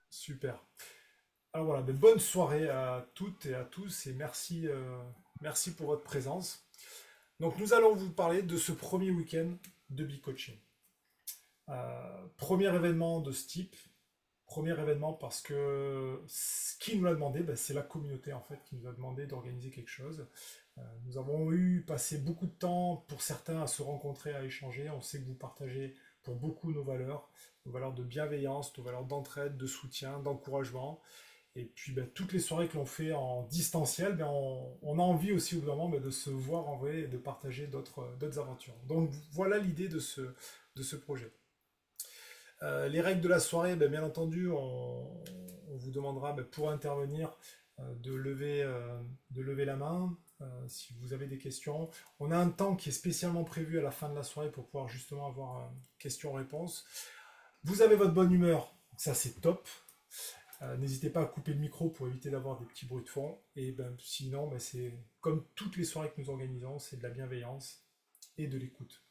Super. Alors voilà, de bonne soirée à toutes et à tous et merci, merci pour votre présence. Donc nous allons vous parler de ce premier week-end de B-Coaching. Premier événement de ce type, premier événement parce que ce qui nous l'a demandé, ben, c'est la communauté en fait qui nous a demandé d'organiser quelque chose. Nous avons eu passé beaucoup de temps pour certains à se rencontrer, à échanger. On sait que vous partagez pour beaucoup nos valeurs de bienveillance, nos valeurs d'entraide, de soutien, d'encouragement. Et puis ben, toutes les soirées que l'on fait en distanciel, ben, on a envie aussi au bout d'un moment ben, de se voir en vrai et de partager d'autres aventures. Donc voilà l'idée de ce projet. Les règles de la soirée, ben, bien entendu, on vous demandera ben, pour intervenir de lever la main si vous avez des questions. On a un temps qui est spécialement prévu à la fin de la soirée pour pouvoir justement avoir questions-réponses. Vous avez votre bonne humeur, ça c'est top. N'hésitez pas à couper le micro pour éviter d'avoir des petits bruits de fond. Et ben, sinon, ben, c'est comme toutes les soirées que nous organisons, c'est de la bienveillance et de l'écoute.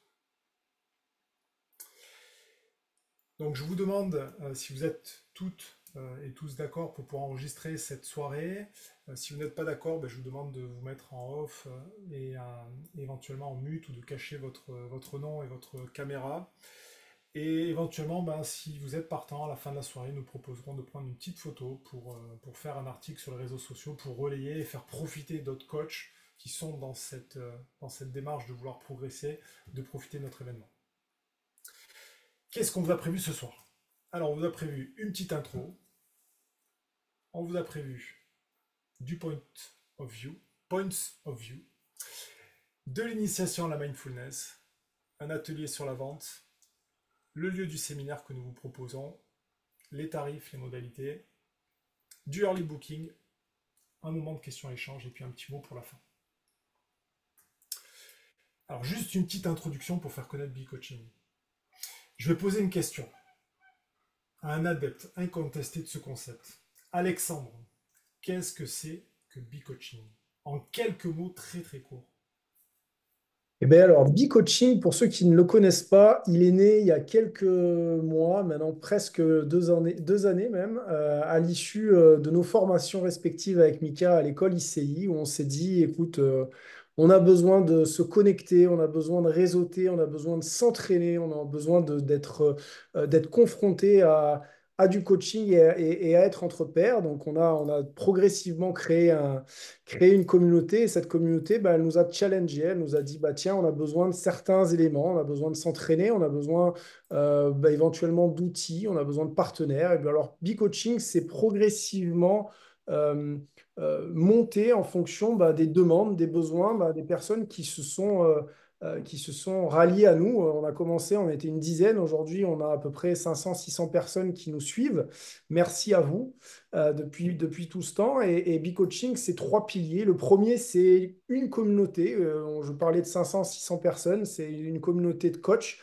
Donc je vous demande si vous êtes toutes et tous d'accord pour pouvoir enregistrer cette soirée. Si vous n'êtes pas d'accord, ben, je vous demande de vous mettre en off et éventuellement en mute ou de cacher votre nom et votre caméra. Et éventuellement, ben, si vous êtes partant, à la fin de la soirée, nous proposerons de prendre une petite photo pour faire un article sur les réseaux sociaux, pour relayer et faire profiter d'autres coachs qui sont dans cette démarche de vouloir progresser, de profiter de notre événement. Qu'est-ce qu'on vous a prévu ce soir? Alors, on vous a prévu une petite intro, on vous a prévu du points of view, de l'initiation à la mindfulness, un atelier sur la vente, le lieu du séminaire que nous vous proposons, les tarifs, les modalités, du early booking, un moment de questions-échanges et puis un petit mot pour la fin. Alors juste une petite introduction pour faire connaître B-Coaching. Je vais poser une question à un adepte incontesté de ce concept. Alexandre, qu'est-ce que c'est que B-Coaching? En quelques mots très très courts. Eh bien alors, B-Coaching, pour ceux qui ne le connaissent pas, il est né il y a quelques mois, maintenant presque 2 années même, à l'issue de nos formations respectives avec Mika à l'école ICI, où on s'est dit, écoute, on a besoin de se connecter, on a besoin de réseauter, on a besoin de s'entraîner, on a besoin d'être confronté à du coaching et à être entre pairs. Donc, on a progressivement créé une communauté et cette communauté, bah, elle nous a challengé, elle nous a dit, bah, tiens, on a besoin de certains éléments, on a besoin de s'entraîner, on a besoin bah, éventuellement d'outils, on a besoin de partenaires. Et bien alors, B-Coaching, c'est progressivement euh, monté en fonction bah, des demandes, des besoins, bah, des personnes qui se sont ralliées à nous. On a commencé, on était une dizaine, aujourd'hui on a à peu près 500, 600 personnes qui nous suivent. Merci à vous depuis tout ce temps. Et B-Coaching, c'est trois piliers. Le premier, c'est une communauté. Je parlais de 500, 600 personnes. C'est une communauté de coachs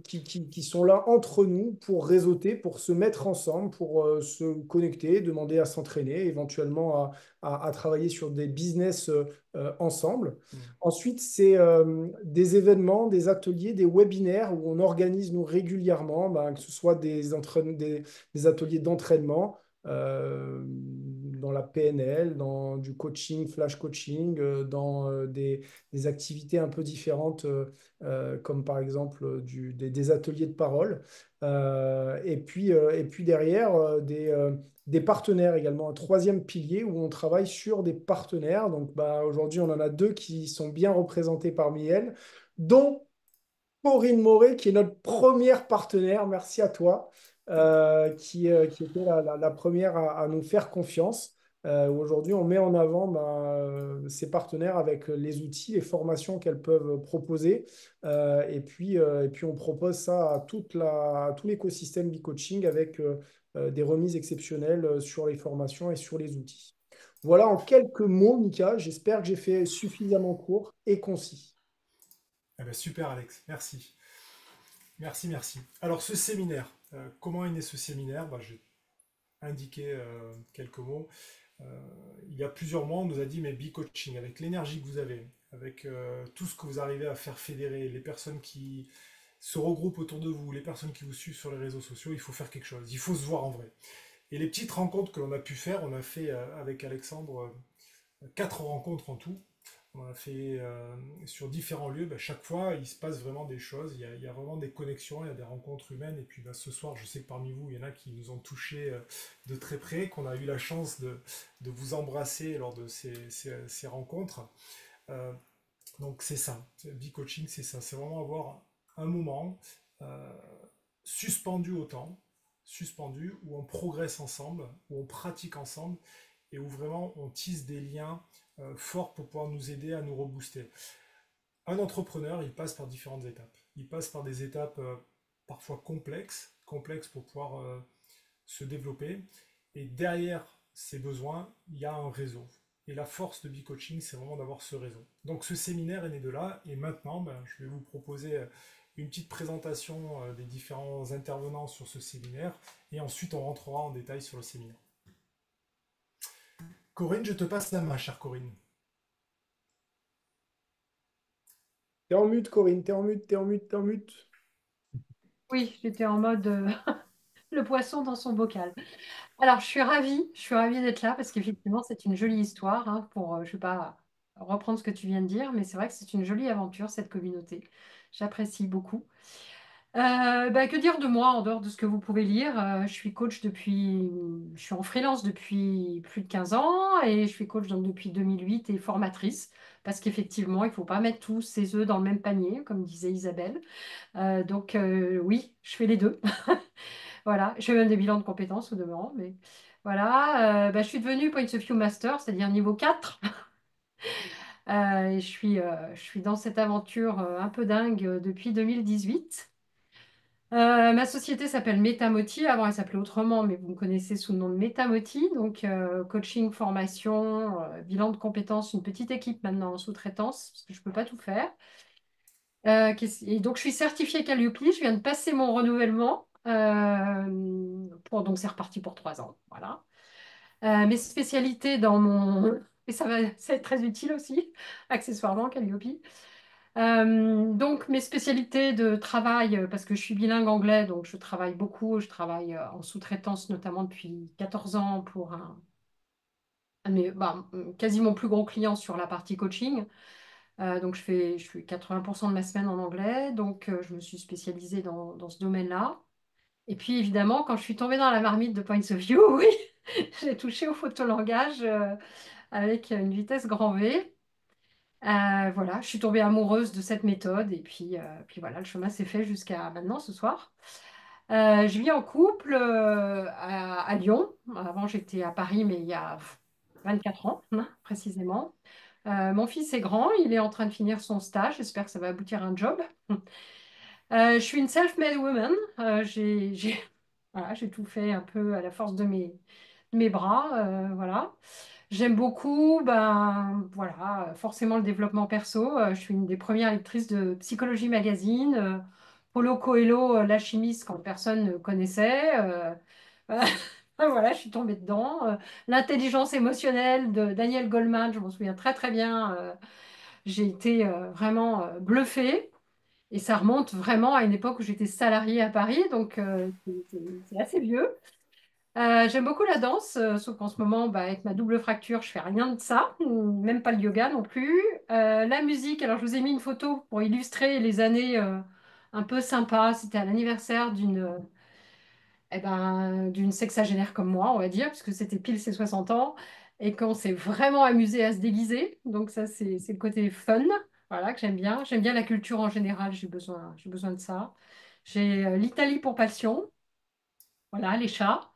qui sont là entre nous pour réseauter, pour se mettre ensemble, pour se connecter, demander à s'entraîner, éventuellement à travailler sur des business ensemble. Hmm. Ensuite, c'est des événements, des ateliers, des webinaires où on organise nous régulièrement, ben, que ce soit des ateliers d'entraînement, dans la PNL, dans du coaching, flash coaching, dans des activités un peu différentes, comme par exemple des ateliers de parole. Et puis derrière, des partenaires également, un troisième pilier où on travaille sur des partenaires. Donc bah, aujourd'hui, on en a deux qui sont bien représentés parmi elles, dont Corinne Moret, qui est notre première partenaire. Merci à toi, qui était la première à nous faire confiance. Aujourd'hui, on met en avant ben, ces partenaires avec les outils, les formations qu'elles peuvent proposer. Et puis, on propose ça à tout l'écosystème B-Coaching avec des remises exceptionnelles sur les formations et sur les outils. Voilà en quelques mots, Mika. J'espère que j'ai fait suffisamment court et concis. Eh ben, super Alex, merci. Merci, merci. Alors ce séminaire, comment est né ce séminaire? Bah, j'ai indiqué quelques mots. Il y a plusieurs mois, on nous a dit, mais B-Coaching, avec l'énergie que vous avez, avec tout ce que vous arrivez à faire fédérer, les personnes qui se regroupent autour de vous, les personnes qui vous suivent sur les réseaux sociaux, il faut faire quelque chose, il faut se voir en vrai. Et les petites rencontres que l'on a pu faire, on a fait avec Alexandre 4 rencontres en tout. On a fait sur différents lieux. Ben, chaque fois, il se passe vraiment des choses. Il y a vraiment des connexions, il y a des rencontres humaines. Et puis ben, ce soir, je sais que parmi vous, il y en a qui nous ont touchés de très près, qu'on a eu la chance de vous embrasser lors de ces rencontres. Euh, donc c'est ça. B-coaching, c'est ça. C'est vraiment avoir un moment euh, suspendu au temps, suspendu, où on progresse ensemble, où on pratique ensemble et où vraiment on tisse des liens forts pour pouvoir nous aider à nous rebooster. Un entrepreneur, il passe par différentes étapes. Il passe par des étapes parfois complexes pour pouvoir se développer. Et derrière ces besoins, il y a un réseau. Et la force de B-Coaching, c'est vraiment d'avoir ce réseau. Donc ce séminaire est né de là. Et maintenant, ben, je vais vous proposer une petite présentation des différents intervenants sur ce séminaire. Et ensuite, on rentrera en détail sur le séminaire. Corinne, je te passe la main, chère Corinne. T'es en mute, Corinne, t'es en mute, t'es en mute, t'es en mute. Oui, j'étais en mode le poisson dans son bocal. Alors, je suis ravie d'être là parce qu'effectivement, c'est une jolie histoire pour, je ne vais pas reprendre ce que tu viens de dire, mais c'est vrai que c'est une jolie aventure, cette communauté. J'apprécie beaucoup. Que dire de moi en dehors de ce que vous pouvez lire? Je suis en freelance depuis plus de 15 ans et je suis coach donc depuis 2008 et formatrice parce qu'effectivement, il ne faut pas mettre tous ses œufs dans le même panier, comme disait Isabelle. Oui, je fais les deux. Voilà, je fais même des bilans de compétences au demeurant, mais voilà. Je suis devenue Points of View Master, c'est-à-dire niveau 4. Et je suis dans cette aventure un peu dingue depuis 2018. Ma société s'appelle Metamoti. Avant, elle s'appelait autrement, mais vous me connaissez sous le nom de Metamoti. Donc, coaching, formation, bilan de compétences, une petite équipe maintenant en sous-traitance, parce que je ne peux pas tout faire. Et donc, je suis certifiée Calliope. Je viens de passer mon renouvellement. Donc, c'est reparti pour 3 ans. Voilà. Mes spécialités dans mon... Et ça va être très utile aussi, accessoirement, Calliope. Donc, mes spécialités de travail, parce que je suis bilingue anglais, donc je travaille beaucoup. Je travaille en sous-traitance, notamment depuis 14 ans pour un de quasi mon plus gros client sur la partie coaching. Donc, je fais 80% de ma semaine en anglais. Donc, je me suis spécialisée dans ce domaine-là. Et puis, évidemment, quand je suis tombée dans la marmite de Points of View, oui, j'ai touché au photolangage avec une vitesse grand V. Voilà, je suis tombée amoureuse de cette méthode. Et puis voilà, le chemin s'est fait jusqu'à maintenant, ce soir. Je vis en couple à Lyon. Avant, j'étais à Paris, mais il y a 24 ans, précisément. Mon fils est grand, il est en train de finir son stage. J'espère que ça va aboutir à un job. Je suis une self-made woman. Voilà, j'ai tout fait un peu à la force de mes bras. Voilà. J'aime beaucoup, voilà, forcément le développement perso. Je suis une des premières lectrices de Psychologie Magazine. Paulo Coelho, l'alchimiste, quand personne ne connaissait. Voilà, je suis tombée dedans. L'intelligence émotionnelle de Daniel Goleman, je m'en souviens très très bien. J'ai été vraiment bluffée. Et ça remonte vraiment à une époque où j'étais salariée à Paris, donc c'est assez vieux. J'aime beaucoup la danse, sauf qu'en ce moment, avec ma double fracture, je fais rien de ça, même pas le yoga non plus. La musique, alors je vous ai mis une photo pour illustrer les années un peu sympas. C'était à l'anniversaire d'une sexagénaire comme moi, on va dire, puisque c'était pile ses 60 ans, et qu'on s'est vraiment amusé à se déguiser. Donc ça, c'est le côté fun, voilà, que j'aime bien. J'aime bien la culture en général, j'ai besoin de ça. J'ai l'Italie pour passion, voilà, les chats.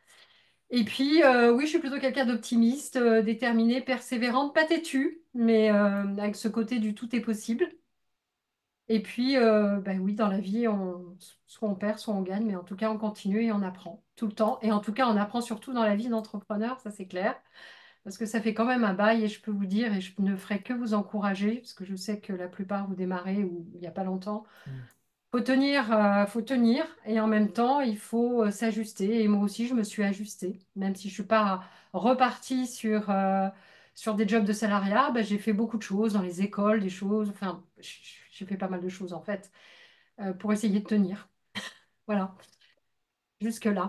Et puis, oui, je suis plutôt quelqu'un d'optimiste, déterminé, persévérante, pas têtue, mais avec ce côté du tout est possible. Et puis, oui, dans la vie, soit on perd, soit on gagne, mais en tout cas, on continue et on apprend tout le temps. Et en tout cas, on apprend surtout dans la vie d'entrepreneur, ça c'est clair, parce que ça fait quand même un bail et je peux vous dire, et je ne ferai que vous encourager, parce que je sais que la plupart vous démarrez ou il n'y a pas longtemps. Mm. Faut tenir et en même temps, il faut s'ajuster. Et moi aussi, je me suis ajustée. Même si je ne suis pas repartie sur des jobs de salariat, j'ai fait beaucoup de choses dans les écoles, des choses. Enfin, j'ai fait pas mal de choses en fait. pour essayer de tenir. Voilà, jusque-là.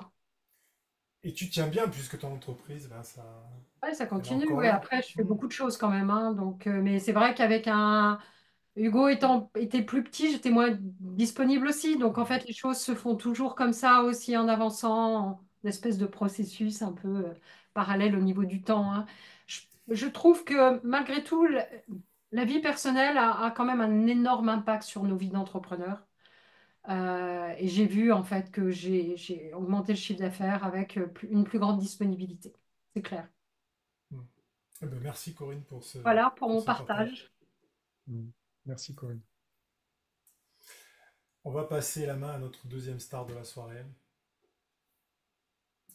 Et tu tiens bien puisque ton entreprise, ben, ça, Ouais, ça elle est continue. encore Ouais, là. après, je fais Hmm. beaucoup de choses quand même, hein. Donc, mais c'est vrai qu'avec un Hugo était plus petit, j'étais moins disponible aussi. Donc, en fait, les choses se font toujours comme ça aussi en avançant, en espèce de processus un peu parallèle au niveau du temps, hein. Je trouve que malgré tout, la vie personnelle a quand même un énorme impact sur nos vies d'entrepreneurs. Et j'ai vu en fait que j'ai augmenté le chiffre d'affaires avec une plus grande disponibilité. C'est clair. Hmm. Eh ben, merci Corinne Voilà pour pour mon ce partage. partage. Mm. Merci, Corinne. On va passer la main à notre deuxième star de la soirée,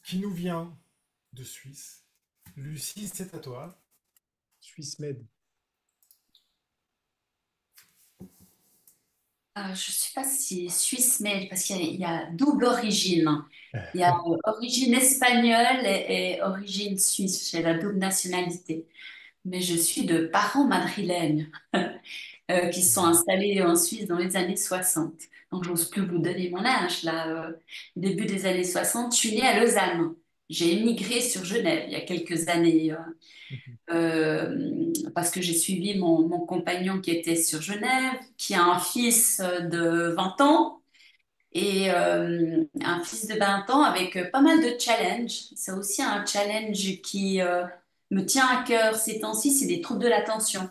qui nous vient de Suisse. Lucie, c'est à toi. Suisse Med. Je ne sais pas si Suisse, mais parce qu'il y a double origine. Il y a origine espagnole et origine suisse. J'ai la double nationalité. Mais je suis de parents madrilènes qui sont installés en Suisse dans les années 60. Donc, j'ose plus vous donner mon âge, là. Début des années 60, je suis née à Lausanne. J'ai émigré sur Genève il y a quelques années. Parce que j'ai suivi mon compagnon qui était sur Genève, qui a un fils de 20 ans et un fils de 20 ans avec pas mal de challenges. C'est aussi un challenge qui me tient à cœur ces temps-ci, c'est des troubles de l'attention.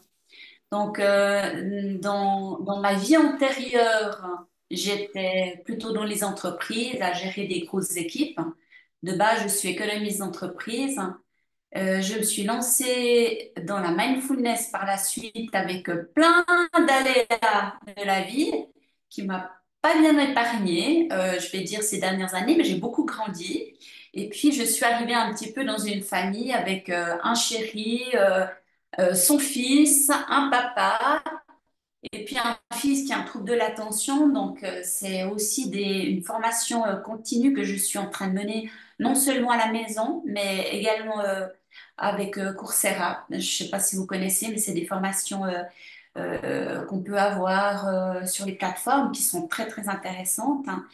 Donc, dans ma vie antérieure, j'étais plutôt dans les entreprises à gérer des grosses équipes. De base, je suis économiste d'entreprise. Je me suis lancée dans la mindfulness par la suite avec plein d'aléas de la vie qui m'a pas bien épargnée, je vais dire ces dernières années, mais j'ai beaucoup grandi. Et puis, je suis arrivée un petit peu dans une famille avec un chéri, son fils, un papa et puis un fils qui a un trouble de l'attention, donc c'est aussi une formation continue que je suis en train de mener, non seulement à la maison, mais également avec Coursera. Je ne sais pas si vous connaissez, mais c'est des formations qu'on peut avoir sur les plateformes qui sont très très intéressantes, hein.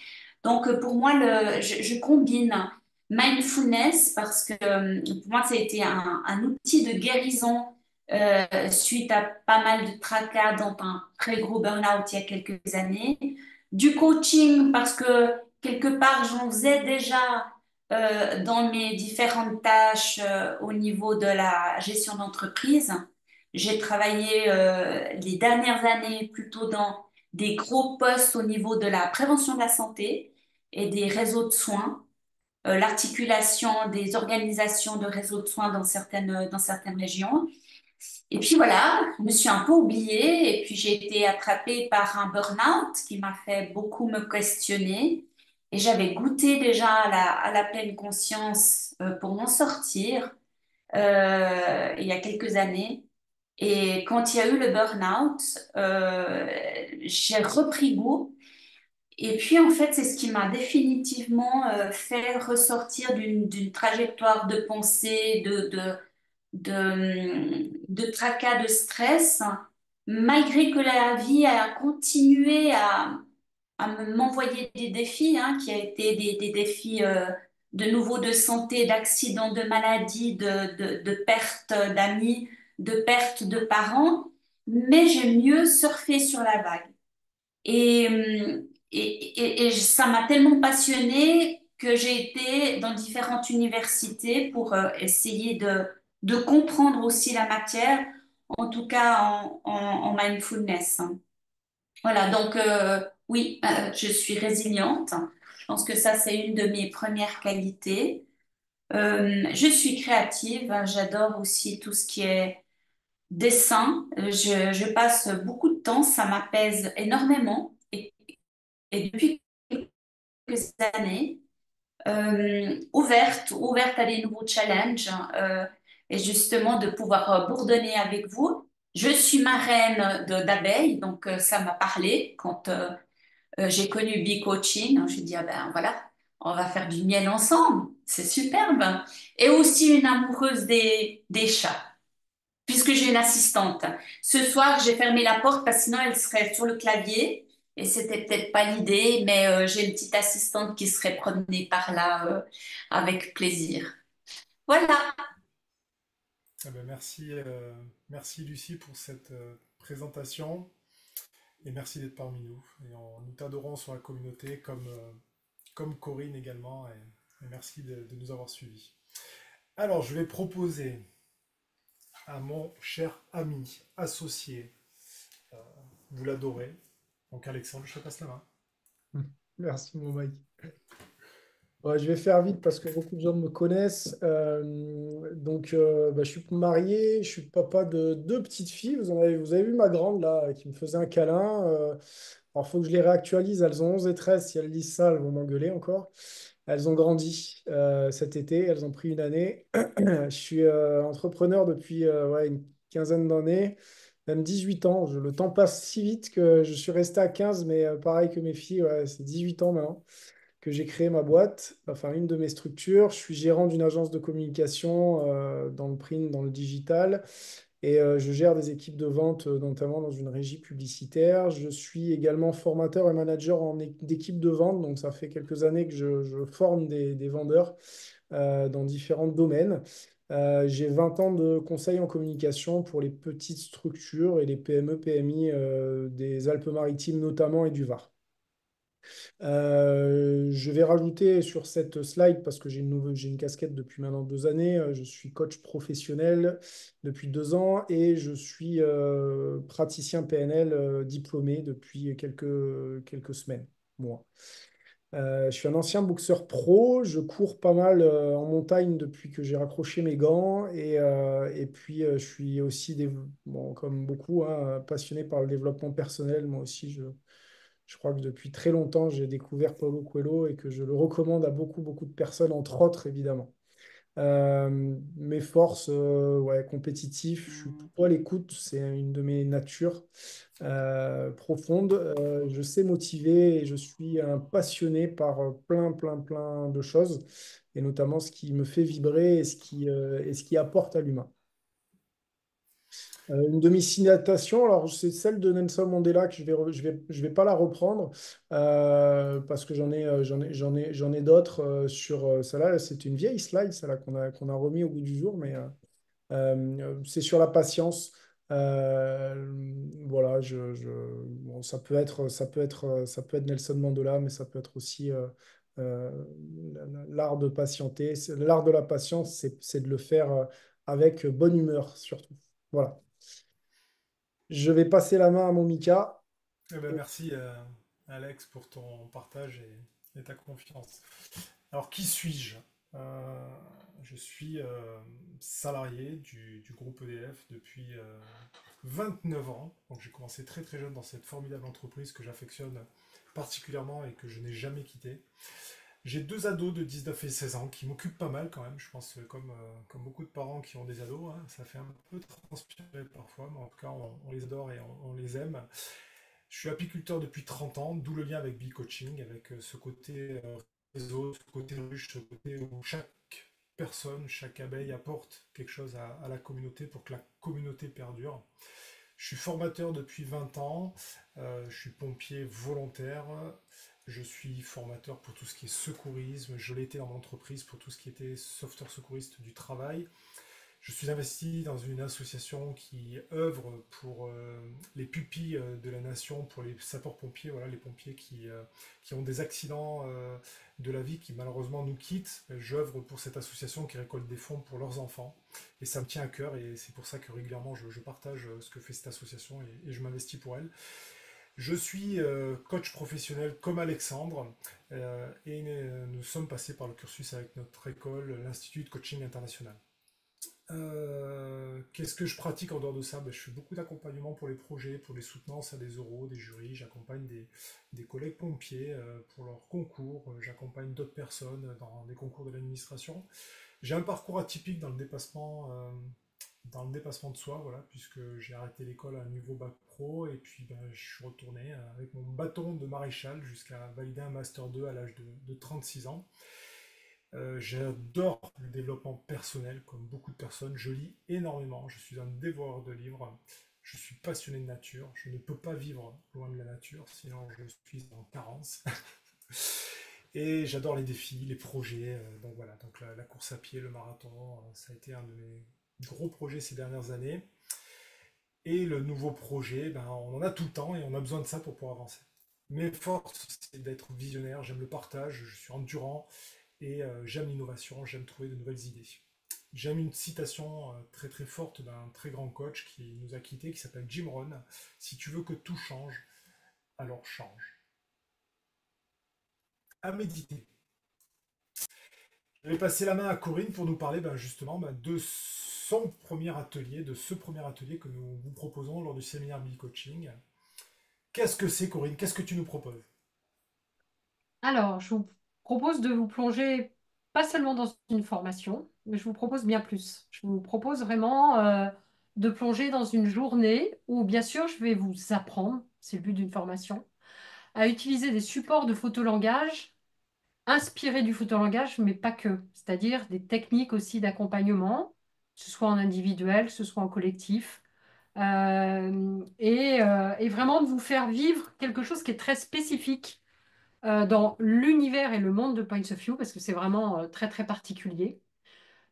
Donc pour moi, je combine mindfulness parce que pour moi, ça a été un outil de guérison suite à pas mal de tracas, dont un très gros burn-out il y a quelques années. Du coaching parce que quelque part, j'en faisais déjà dans mes différentes tâches au niveau de la gestion d'entreprise. J'ai travaillé les dernières années plutôt dans des gros postes au niveau de la prévention de la santé et des réseaux de soins, l'articulation des organisations de réseaux de soins dans certaines régions. Et puis voilà, je me suis un peu oubliée et puis j'ai été attrapée par un burn-out qui m'a fait beaucoup me questionner. Et j'avais goûté déjà à la pleine conscience pour m'en sortir il y a quelques années. Et quand il y a eu le burn-out, j'ai repris goût. Et puis en fait, c'est ce qui m'a définitivement fait ressortir d'une trajectoire de pensée, de tracas, de stress, malgré que la vie a continué m'envoyer des défis, hein, qui a été des défis de nouveau de santé, d'accidents, de maladies, de pertes d'amis, de pertes de parents, mais j'ai mieux surfé sur la vague. Et, et ça m'a tellement passionnée que j'ai été dans différentes universités pour essayer de comprendre aussi la matière, en tout cas en mindfulness. Voilà, donc oui, je suis résiliente. Je pense que ça, c'est une de mes premières qualités. Je suis créative, j'adore aussi tout ce qui est dessin. Je passe beaucoup de temps, ça m'apaise énormément. Et depuis quelques années, ouverte à des nouveaux challenges et justement de pouvoir bourdonner avec vous. Je suis marraine d'abeilles, donc ça m'a parlé quand j'ai connu Bee Coaching. Je me dit, ah ben voilà, on va faire du miel ensemble, c'est superbe. Et aussi une amoureuse des chats, puisque j'ai une assistante. Ce soir, j'ai fermé la porte parce que sinon elle serait sur le clavier. Et c'était peut-être pas l'idée, mais j'ai une petite assistante qui serait promenée par là avec plaisir. Voilà. Eh ben, merci Lucie pour cette présentation et merci d'être parmi nous. Et nous t'adorons sur la communauté comme Corinne également et merci de nous avoir suivis. Alors, je vais proposer à mon cher ami, associé, euh, vous l'adorez, donc Alexandre, je te passe la main. Merci, mon Mike. Ouais, je vais faire vite parce que beaucoup de gens me connaissent. Je suis marié, je suis papa de deux petites filles. Vous avez vu ma grande là qui me faisait un câlin. Alors, il faut que je les réactualise. Elles ont 11 et 13. Si elles lisent ça, elles vont m'engueuler encore. Elles ont grandi cet été. Elles ont pris une année. Je suis entrepreneur depuis ouais, une quinzaine d'années, même 18 ans. Le temps passe si vite que je suis resté à 15, mais pareil que mes filles, ouais, c'est 18 ans maintenant que j'ai créé ma boîte, enfin une de mes structures. Je suis gérant d'une agence de communication dans le print, dans le digital, et je gère des équipes de vente, notamment dans une régie publicitaire. Je suis également formateur et manager d'équipes de vente, donc ça fait quelques années que je forme des vendeurs dans différents domaines. J'ai 20 ans de conseil en communication pour les petites structures et les PME, PMI des Alpes-Maritimes notamment et du Var. Je vais rajouter sur cette slide, parce que j'ai une casquette depuis maintenant 2 années, je suis coach professionnel depuis 2 ans et je suis praticien PNL diplômé depuis quelques semaines, moi. Je suis un ancien boxeur pro, je cours pas mal en montagne depuis que j'ai raccroché mes gants et puis je suis aussi, bon, comme beaucoup, hein, passionné par le développement personnel. Moi aussi, je crois que depuis très longtemps, j'ai découvert Paulo Coelho et que je le recommande à beaucoup, beaucoup de personnes, entre autres, évidemment. Mes forces, ouais, compétitif, je suis plutôt à l'écoute, c'est une de mes natures profondes. Je sais motiver et je suis un passionné par plein, plein, plein de choses, et notamment ce qui me fait vibrer et ce qui apporte à l'humain. Une de mes citations, alors c'est celle de Nelson Mandela que je vais pas la reprendre parce que j'en ai d'autres sur celle-là. C'est une vieille slide, celle-là qu'on a remis au bout du jour, mais c'est sur la patience. Voilà, bon, ça peut être Nelson Mandela, mais ça peut être aussi euh, l'art de patienter. L'art de la patience, c'est de le faire avec bonne humeur surtout. Voilà. Je vais passer la main à mon Mika. Eh ben, merci Alex pour ton partage et ta confiance. Alors, qui suis-je? Euh, je suis salarié du groupe EDF depuis 29 ans. Donc, j'ai commencé très très jeune dans cette formidable entreprise que j'affectionne particulièrement et que je n'ai jamais quittée. J'ai deux ados de 19 et 16 ans qui m'occupent pas mal quand même. Je pense comme beaucoup de parents qui ont des ados, hein, ça fait un peu transpirer parfois, mais en tout cas, on les adore et on les aime. Je suis apiculteur depuis 30 ans, d'où le lien avec Bee Coaching, avec ce côté réseau, ce côté ruche, ce côté où chaque personne, chaque abeille apporte quelque chose à la communauté pour que la communauté perdure. Je suis formateur depuis 20 ans, je suis pompier volontaire, je suis formateur pour tout ce qui est secourisme, je l'ai été dans mon entreprise pour tout ce qui était sauveteur secouriste du travail. Je suis investi dans une association qui œuvre pour les pupilles de la nation, pour les sapeurs-pompiers, voilà, les pompiers qui ont des accidents de la vie qui malheureusement nous quittent. J'œuvre pour cette association qui récolte des fonds pour leurs enfants. Et ça me tient à cœur et c'est pour ça que régulièrement je partage ce que fait cette association et je m'investis pour elle. Je suis coach professionnel comme Alexandre et nous sommes passés par le cursus avec notre école, l'Institut de Coaching International. Qu'est-ce que je pratique en dehors de ça? Ben, je fais beaucoup d'accompagnement pour les projets, pour les soutenances à des oraux, des jurys. J'accompagne des collègues pompiers pour leurs concours. J'accompagne d'autres personnes dans des concours de l'administration. J'ai un parcours atypique dans le dépassement de soi, voilà, puisque j'ai arrêté l'école à un niveau bac pro et puis ben, je suis retourné avec mon bâton de maréchal jusqu'à valider un master 2 à l'âge de 36 ans. J'adore le développement personnel, comme beaucoup de personnes. Je lis énormément. Je suis un dévoreur de livres. Je suis passionné de nature. Je ne peux pas vivre loin de la nature, sinon je suis en carence. Et j'adore les défis, les projets. Donc voilà, donc la course à pied, le marathon, ça a été un de mes gros projets ces dernières années. Et le nouveau projet, ben, on en a tout le temps et on a besoin de ça pour pouvoir avancer. Mes forces, c'est d'être visionnaire, j'aime le partage, je suis endurant et j'aime l'innovation, j'aime trouver de nouvelles idées. J'aime une citation très très forte d'un très grand coach qui nous a quittés, qui s'appelle Jim Rohn. Si tu veux que tout change, alors change. À méditer. Je vais passer la main à Corinne pour nous parler justement de son premier atelier, de ce premier atelier que nous vous proposons lors du séminaire Bee Coaching. Qu'est-ce que c'est, Corinne? Qu'est-ce que tu nous proposes? Alors, je vous propose de vous plonger pas seulement dans une formation, mais je vous propose bien plus. Je vous propose vraiment de plonger dans une journée où, bien sûr, je vais vous apprendre, c'est le but d'une formation, à utiliser des supports de photolangage inspirés du photolangage, mais pas que. C'est-à-dire des techniques aussi d'accompagnement, que ce soit en individuel, que ce soit en collectif. Et vraiment de vous faire vivre quelque chose qui est très spécifique dans l'univers et le monde de Points of View, parce que c'est vraiment très très particulier.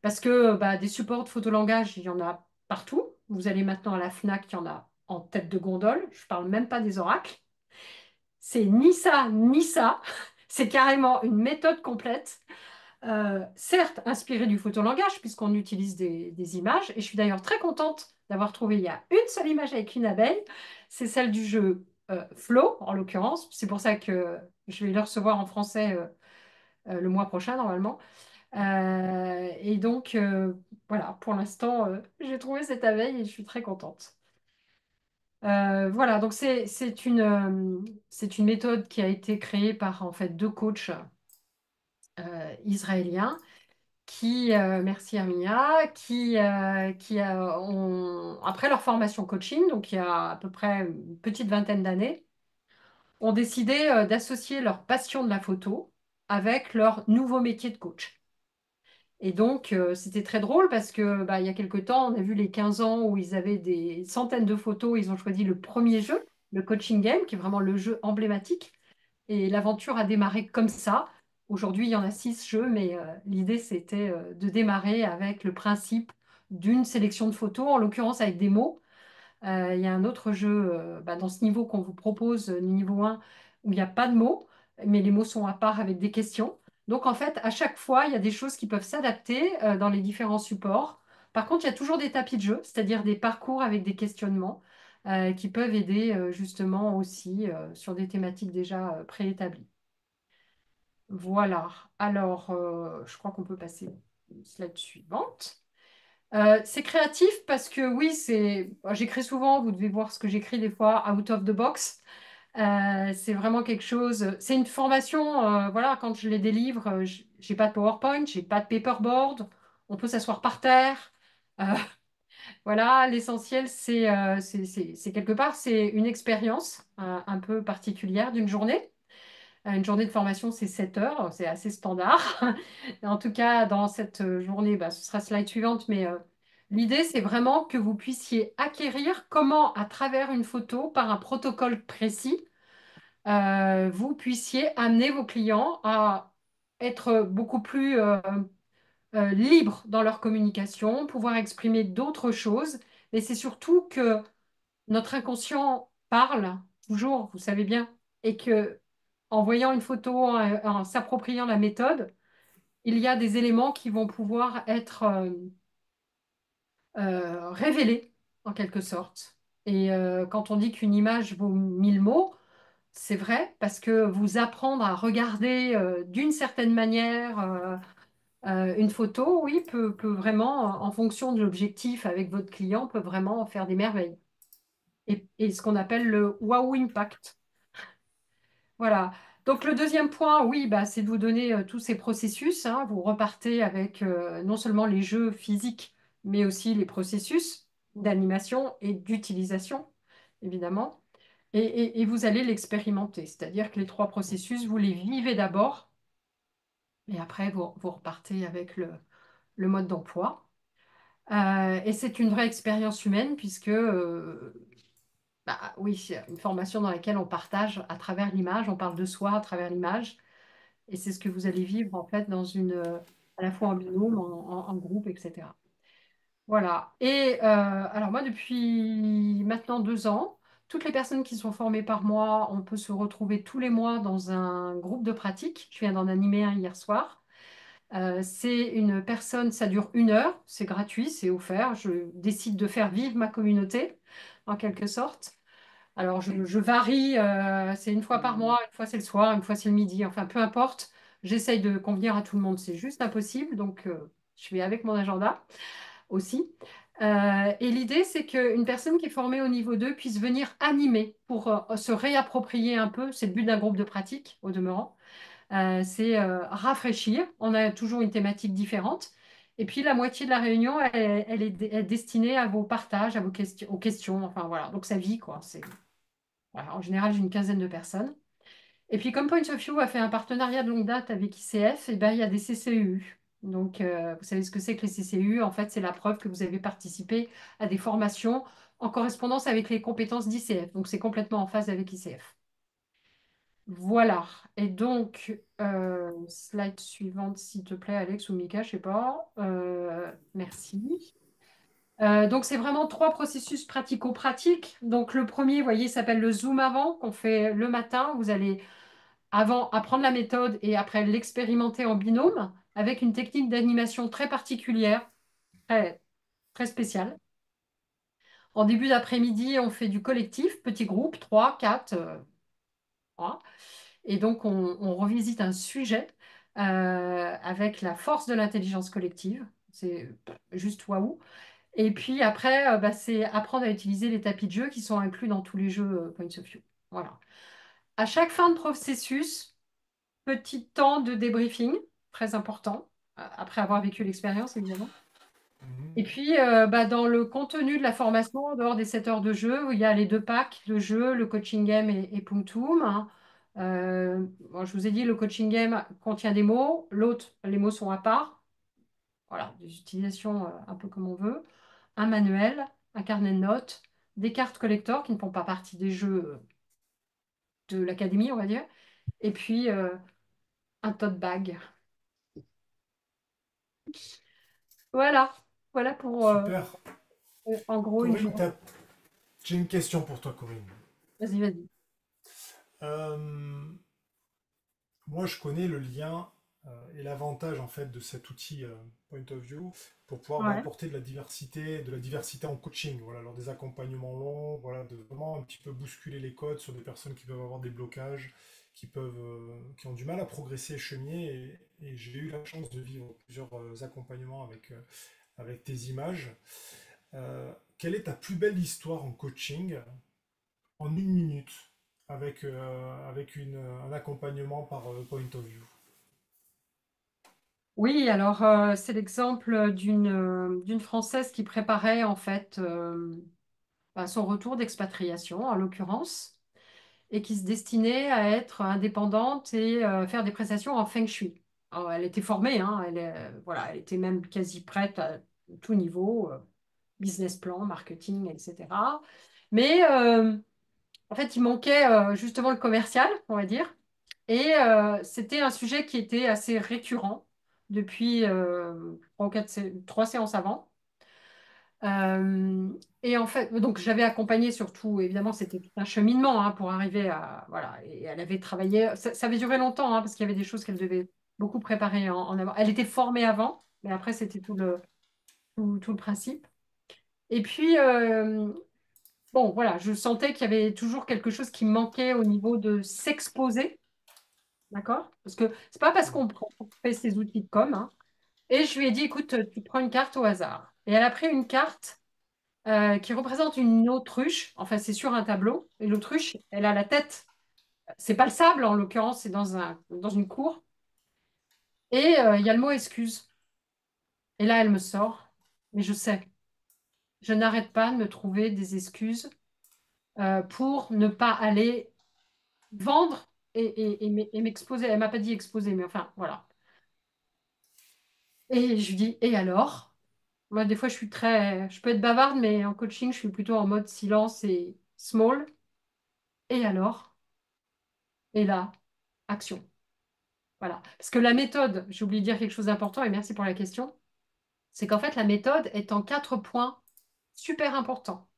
Parce que des supports de photolangage, il y en a partout. Vous allez maintenant à la FNAC, il y en a en tête de gondole. Je ne parle même pas des oracles. C'est ni ça, ni ça. C'est carrément une méthode complète. Certes inspirée du photolangage, puisqu'on utilise des images. Et je suis d'ailleurs très contente d'avoir trouvé il y a une seule image avec une abeille. C'est celle du jeu Flow, en l'occurrence. C'est pour ça que je vais le recevoir en français le mois prochain, normalement. Et donc, voilà, pour l'instant, j'ai trouvé cette abeille et je suis très contente. Voilà, donc c'est une méthode qui a été créée par en fait deux coachs israéliens merci Herminia, ont, après leur formation coaching, donc il y a à peu près une petite vingtaine d'années, ont décidé d'associer leur passion de la photo avec leur nouveau métier de coach. Et donc, c'était très drôle parce que il y a quelque temps, on a vu les 15 ans où ils avaient des centaines de photos. Ils ont choisi le premier jeu, le coaching game, qui est vraiment le jeu emblématique. Et l'aventure a démarré comme ça. Aujourd'hui, il y en a 6 jeux, mais l'idée, c'était de démarrer avec le principe d'une sélection de photos, en l'occurrence avec des mots. Il y a un autre jeu dans ce niveau qu'on vous propose, le niveau 1, où il n'y a pas de mots, mais les mots sont à part avec des questions. Donc en fait, à chaque fois, il y a des choses qui peuvent s'adapter dans les différents supports. Par contre, il y a toujours des tapis de jeu, c'est-à-dire des parcours avec des questionnements qui peuvent aider justement aussi sur des thématiques déjà préétablies. Voilà. Alors, je crois qu'on peut passer à la slide suivante. C'est créatif parce que oui, j'écris souvent, vous devez voir ce que j'écris des fois, out of the box. C'est vraiment quelque chose. C'est une formation, voilà, quand je les délivre, j'ai pas de PowerPoint, j'ai pas de paperboard, on peut s'asseoir par terre. Euh, voilà, l'essentiel, c'est quelque part, c'est une expérience un peu particulière d'une journée. Une journée de formation, c'est 7 heures, c'est assez standard. En tout cas, dans cette journée, ce sera slide suivante, mais l'idée, c'est vraiment que vous puissiez acquérir comment, à travers une photo, par un protocole précis, vous puissiez amener vos clients à être beaucoup plus libres dans leur communication, pouvoir exprimer d'autres choses. Mais c'est surtout que notre inconscient parle toujours, vous savez bien, et que en voyant une photo, en s'appropriant la méthode, il y a des éléments qui vont pouvoir être révélés en quelque sorte. Et quand on dit qu'une image vaut 1000 mots, c'est vrai parce que vous apprendre à regarder d'une certaine manière une photo, oui, peut vraiment, en fonction de l'objectif avec votre client, peut vraiment faire des merveilles. Et ce qu'on appelle le wow impact. Voilà. Donc le deuxième point, oui, c'est de vous donner tous ces processus, hein. Vous repartez avec non seulement les jeux physiques, mais aussi les processus d'animation et d'utilisation, évidemment. Et vous allez l'expérimenter. C'est-à-dire que les 3 processus, vous les vivez d'abord, et après, vous repartez avec le mode d'emploi. Et c'est une vraie expérience humaine puisque, bah, oui, c'est une formation dans laquelle on partage à travers l'image, on parle de soi à travers l'image. Et c'est ce que vous allez vivre en fait à la fois en binôme, en groupe, etc. Voilà. Et alors moi, depuis maintenant 2 ans, toutes les personnes qui sont formées par moi, on peut se retrouver tous les mois dans un groupe de pratique. Je viens d'en animer un hier soir. C'est une personne, ça dure 1 heure, c'est gratuit, c'est offert. Je décide de faire vivre ma communauté, en quelque sorte. Alors, je varie, c'est 1 fois par mois, 1 fois c'est le soir, 1 fois c'est le midi, enfin peu importe. J'essaye de convenir à tout le monde, c'est juste impossible, donc je vais avec mon agenda aussi. Et l'idée, c'est qu'une personne qui est formée au niveau 2 puisse venir animer pour se réapproprier un peu, c'est le but d'un groupe de pratique au demeurant. C'est rafraîchir. On a toujours une thématique différente. Et puis la moitié de la réunion, elle est destinée à vos partages, à vos questions, aux questions. Enfin voilà, donc ça vit quoi. Voilà, en général, j'ai une quinzaine de personnes. Et puis comme Point of View a fait un partenariat de longue date avec ICF, et ben, il y a des CCEU. Donc vous savez ce que c'est que les CCEU? En fait, c'est la preuve que vous avez participé à des formations en correspondance avec les compétences d'ICF. Donc c'est complètement en phase avec ICF. Voilà. Et donc, slide suivante, s'il te plaît, Alex ou Mika, je sais pas. Merci. Donc, c'est vraiment 3 processus pratico-pratiques. Donc, le premier, vous voyez, s'appelle le Zoom avant, qu'on fait le matin. Vous allez avant apprendre la méthode et après l'expérimenter en binôme avec une technique d'animation très particulière, très, très spéciale. En début d'après-midi, on fait du collectif, petit groupe, 3, 4. Voilà. Et donc, on revisite un sujet avec la force de l'intelligence collective. C'est juste waouh. Et puis après, bah, c'est apprendre à utiliser les tapis de jeu qui sont inclus dans tous les jeux Points of View. Voilà. À chaque fin de processus, petit temps de débriefing, très important, après avoir vécu l'expérience, évidemment. Et Mhm. puis, bah, dans le contenu de la formation, en dehors des 7 heures de jeu, où il y a les 2 packs de jeu, le coaching game et Punctum, hein. Bon, je vous ai dit, le coaching game contient des mots, l'autre, les mots sont à part. Voilà, des utilisations un peu comme on veut. Un manuel, un carnet de notes, des cartes collector qui ne font pas partie des jeux de l'académie, on va dire. Et puis, un tote bag. Voilà, voilà pour, Super. en gros, une Corinne, journée. j'ai une question pour toi, Corinne. Vas-y, vas-y. Euh, Moi, je connais le lien et l'avantage en fait de cet outil Point of View pour pouvoir Ouais. apporter de la diversité en coaching, voilà, lors des accompagnements longs, voilà, de vraiment un petit peu bousculer les codes sur des personnes qui peuvent avoir des blocages, qui ont du mal à progresser et cheminer. Et j'ai eu la chance de vivre plusieurs accompagnements avec tes images. Quelle est ta plus belle histoire en coaching en 1 minute avec un accompagnement par Point of View? Oui, alors c'est l'exemple d'une Française qui préparait en fait bah, son retour d'expatriation, en l'occurrence, et qui se destinait à être indépendante et faire des prestations en Feng Shui. Alors, elle était formée, hein, voilà, elle était même quasi prête à tout niveau, business plan, marketing, etc. Mais en fait, il manquait justement le commercial, on va dire. Et c'était un sujet qui était assez récurrent depuis 3 séances avant. Euh, et en fait, donc j'avais accompagné surtout, évidemment, c'était tout un cheminement hein, pour arriver à. Voilà, et elle avait travaillé, ça avait duré longtemps hein, parce qu'il y avait des choses qu'elle devait beaucoup préparer en avant. Elle était formée avant, mais après, c'était tout le principe. Et puis, bon, voilà, je sentais qu'il y avait toujours quelque chose qui manquait au niveau de s'exposer. D'accord? Parce que c'est pas parce qu'on fait ces outils de com, hein. Et je lui ai dit, écoute, tu prends une carte au hasard. Et elle a pris une carte qui représente une autruche. Enfin, c'est sur un tableau. Et l'autruche, elle a la tête. C'est pas le sable, en l'occurrence, c'est dans une cour. Et il y a le mot excuse. Et là, elle me sort. Mais je sais, je n'arrête pas de me trouver des excuses pour ne pas aller vendre et m'exposer. Elle m'a pas dit exposer, mais enfin, voilà. Et je lui dis, et alors? Moi, des fois, je peux être bavarde, mais en coaching, je suis plutôt en mode silence et small. Et alors? Et là, action. Voilà. Parce que la méthode, j'ai oublié de dire quelque chose d'important et merci pour la question, c'est qu'en fait, la méthode est en 4 points super importants.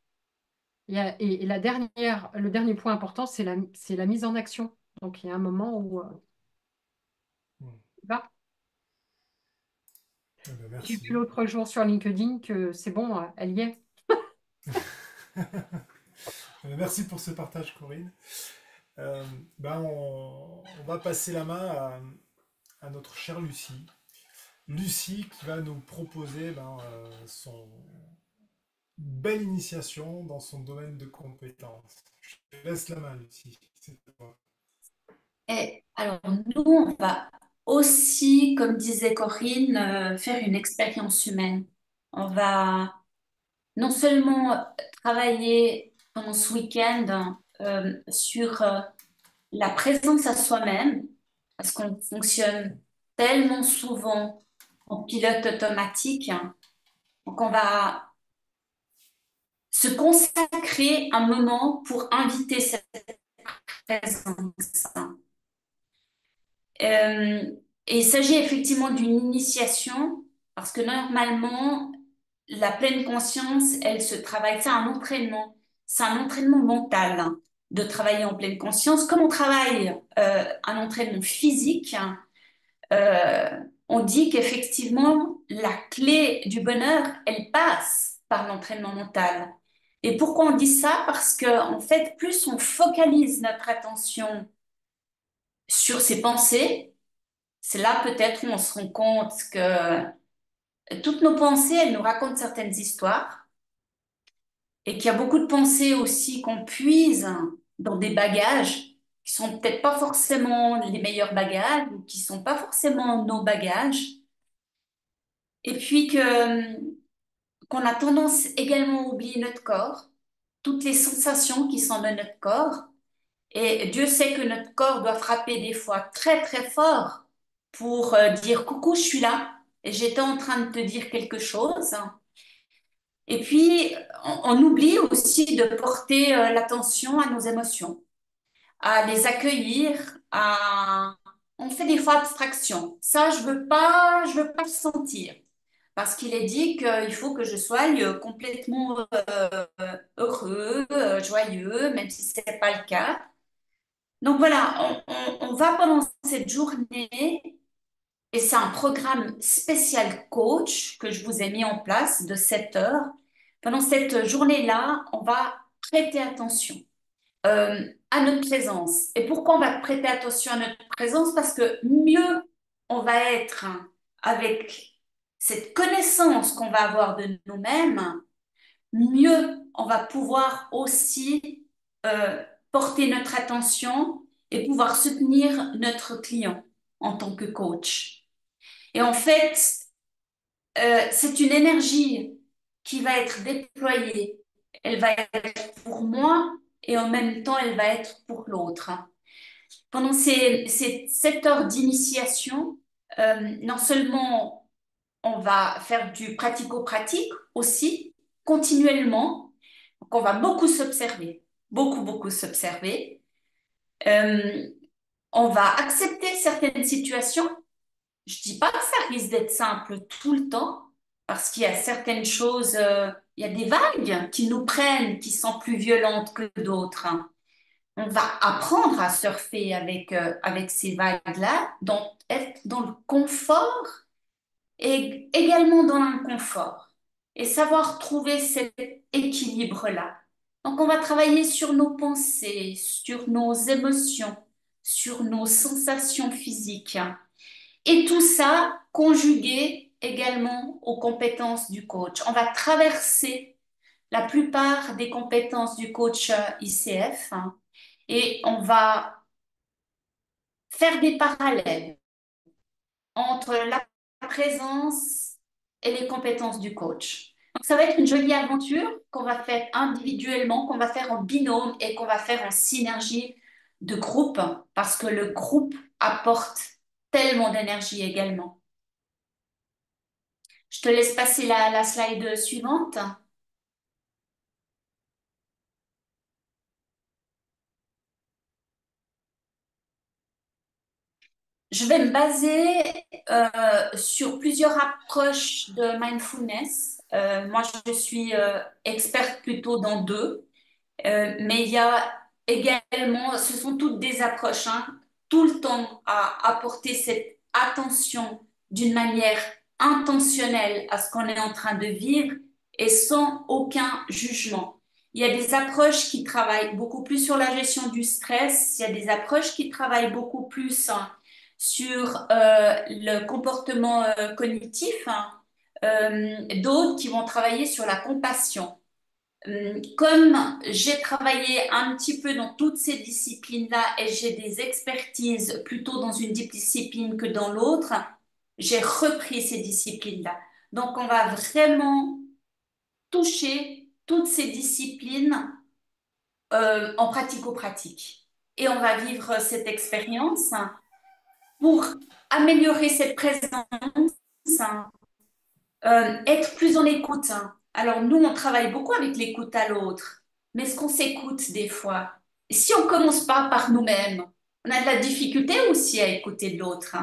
Et le dernier point important, c'est la mise en action. Donc, il y a un moment où Hmm. va. Eh ben, J'ai vu merci. l'autre jour sur LinkedIn que c'est bon, elle y est. Merci pour ce partage, Corinne. On va passer la main à notre chère Lucie. Lucie qui va nous proposer son belle initiation dans son domaine de compétences. Je te laisse la main, Lucie. C'est à toi. Et alors, nous, on va aussi, comme disait Corinne, faire une expérience humaine. On va non seulement travailler pendant ce week-end sur la présence à soi-même, parce qu'on fonctionne tellement souvent en pilote automatique, hein. Donc, on va se consacrer un moment pour inviter cette présence. Euh, et il s'agit effectivement d'une initiation, parce que normalement, la pleine conscience, elle se travaille, c'est un entraînement mental, hein, de travailler en pleine conscience. Comme on travaille un entraînement physique, hein, euh, on dit qu'effectivement, la clé du bonheur, elle passe par l'entraînement mental. Et pourquoi on dit ça? Parce que, en fait, plus on focalise notre attention sur ses pensées, c'est là peut-être où on se rend compte que toutes nos pensées, elles nous racontent certaines histoires et qu'il y a beaucoup de pensées aussi qu'on puise dans des bagages qui sont peut-être pas forcément les meilleurs bagages ou qui sont pas forcément nos bagages. Et puis qu'on a tendance également à oublier notre corps, toutes les sensations qui sont dans notre corps. Et Dieu sait que notre corps doit frapper des fois très très fort pour dire coucou, je suis là et j'étais en train de te dire quelque chose. Et puis, on oublie aussi de porter l'attention à nos émotions, à les accueillir, à... On fait des fois abstraction. Ça, je veux pas le sentir. Parce qu'il est dit qu'il faut que je sois complètement heureux, joyeux, même si ce n'est pas le cas. Donc voilà, on va pendant cette journée, et c'est un programme spécial coach que je vous ai mis en place de 7 heures. Pendant cette journée-là, on va prêter attention à notre présence. Et pourquoi on va prêter attention à notre présence? Parce que mieux on va être avec cette connaissance qu'on va avoir de nous-mêmes, mieux on va pouvoir aussi euh, porter notre attention et pouvoir soutenir notre client en tant que coach. Et en fait, c'est une énergie qui va être déployée. Elle va être pour moi et en même temps, elle va être pour l'autre. Pendant ces 7 heures d'initiation, non seulement on va faire du pratico-pratique aussi, continuellement. Donc, on va beaucoup s'observer, beaucoup, beaucoup s'observer. Euh, on va accepter certaines situations. Je dis pas que ça risque d'être simple tout le temps, parce qu'il y a certaines choses, il y a des vagues qui nous prennent, qui sont plus violentes que d'autres, hein. On va apprendre à surfer avec ces vagues-là, être dans le confort et également dans l'inconfort et savoir trouver cet équilibre-là. Donc, on va travailler sur nos pensées, sur nos émotions, sur nos sensations physiques et tout ça conjugué également aux compétences du coach. On va traverser la plupart des compétences du coach ICF, hein, et on va faire des parallèles entre la présence et les compétences du coach. Donc, ça va être une jolie aventure qu'on va faire individuellement, qu'on va faire en binôme et qu'on va faire en synergie de groupe parce que le groupe apporte tellement d'énergie également. Je te laisse passer la slide suivante. Je vais me baser sur plusieurs approches de mindfulness. Moi, je suis experte plutôt dans deux. Mais il y a également, ce sont toutes des approches, hein, tout le temps à apporter cette attention d'une manière intentionnelle à ce qu'on est en train de vivre et sans aucun jugement. Il y a des approches qui travaillent beaucoup plus sur la gestion du stress, il y a des approches qui travaillent beaucoup plus hein, sur le comportement cognitif, hein, d'autres qui vont travailler sur la compassion. Comme j'ai travaillé un petit peu dans toutes ces disciplines-là et j'ai des expertises plutôt dans une discipline que dans l'autre, j'ai repris ces disciplines-là. Donc, on va vraiment toucher toutes ces disciplines en pratico-pratique. Et on va vivre cette expérience pour améliorer cette présence, être plus en écoute. Alors, nous, on travaille beaucoup avec l'écoute à l'autre, mais est-ce qu'on s'écoute des fois? Si on commence pas par nous-mêmes, on a de la difficulté aussi à écouter l'autre.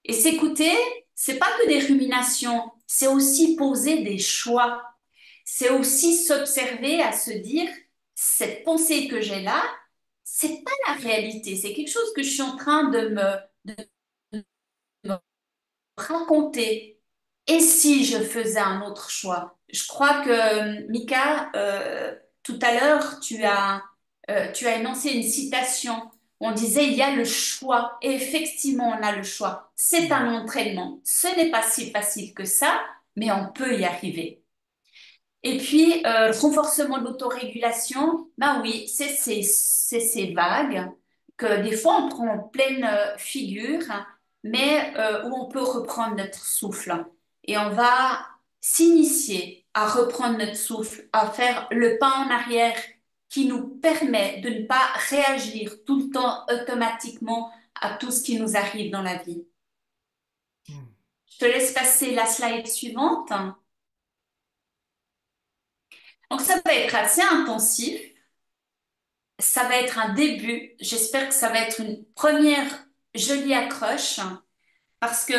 Et s'écouter, c'est pas que des ruminations, c'est aussi poser des choix. C'est aussi s'observer à se dire, cette pensée que j'ai là, c'est pas la réalité, c'est quelque chose que je suis en train de me raconter. Et si je faisais un autre choix? Je crois que, Mika, tout à l'heure, tu as énoncé une citation. On disait, il y a le choix. Et effectivement, on a le choix. C'est un entraînement. Ce n'est pas si facile que ça, mais on peut y arriver. Et puis, le renforcement de l'autorégulation, ben oui, c'est ces vagues que des fois on prend en pleine figure, mais où on peut reprendre notre souffle. Et on va s'initier à reprendre notre souffle, à faire le pas en arrière qui nous permet de ne pas réagir tout le temps automatiquement à tout ce qui nous arrive dans la vie. Hmm. Je te laisse passer la slide suivante. Donc, ça va être assez intensif. Ça va être un début. J'espère que ça va être une première jolie accroche parce que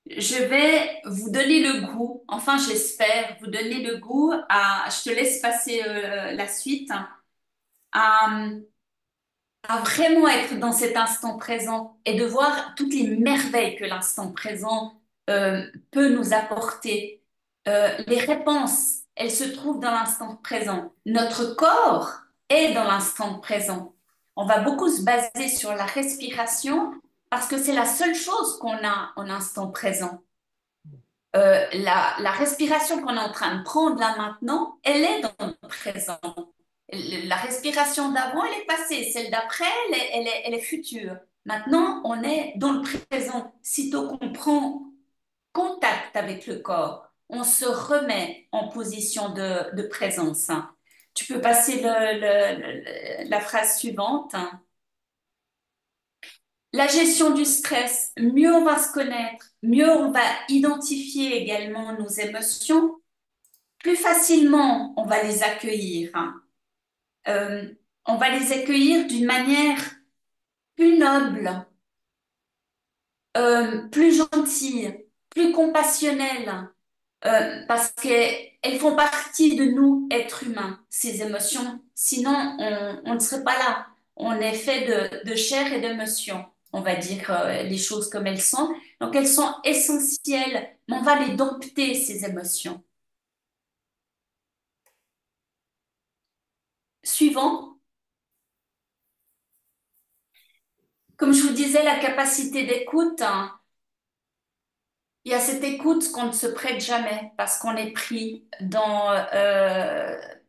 je vais vous donner le goût, enfin j'espère vous donner le goût à, je te laisse passer la suite, à, à vraiment être dans cet instant présent et de voir toutes les merveilles que l'instant présent peut nous apporter. Les réponses, elles se trouvent dans l'instant présent. Notre corps est dans l'instant présent. On va beaucoup se baser sur la respiration parce que c'est la seule chose qu'on a en instant présent. La respiration qu'on est en train de prendre là maintenant, elle est dans le présent. La respiration d'avant, elle est passée. Celle d'après, elle est future. Maintenant, on est dans le présent. Sitôt qu'on prend contact avec le corps, on se remet en position de présence. Tu peux passer la phrase suivante. La gestion du stress, mieux on va se connaître, mieux on va identifier également nos émotions, plus facilement on va les accueillir. Euh, on va les accueillir d'une manière plus noble, plus gentille, plus compassionnelle, parce qu'elles font partie de nous, êtres humains, ces émotions. Sinon, on ne serait pas là. On est fait de chair et d'émotions. On va dire les choses comme elles sont. Donc, elles sont essentielles, mais on va les dompter, ces émotions. Suivant. Comme je vous disais, la capacité d'écoute, hein, il y a cette écoute qu'on ne se prête jamais parce qu'on est pris dans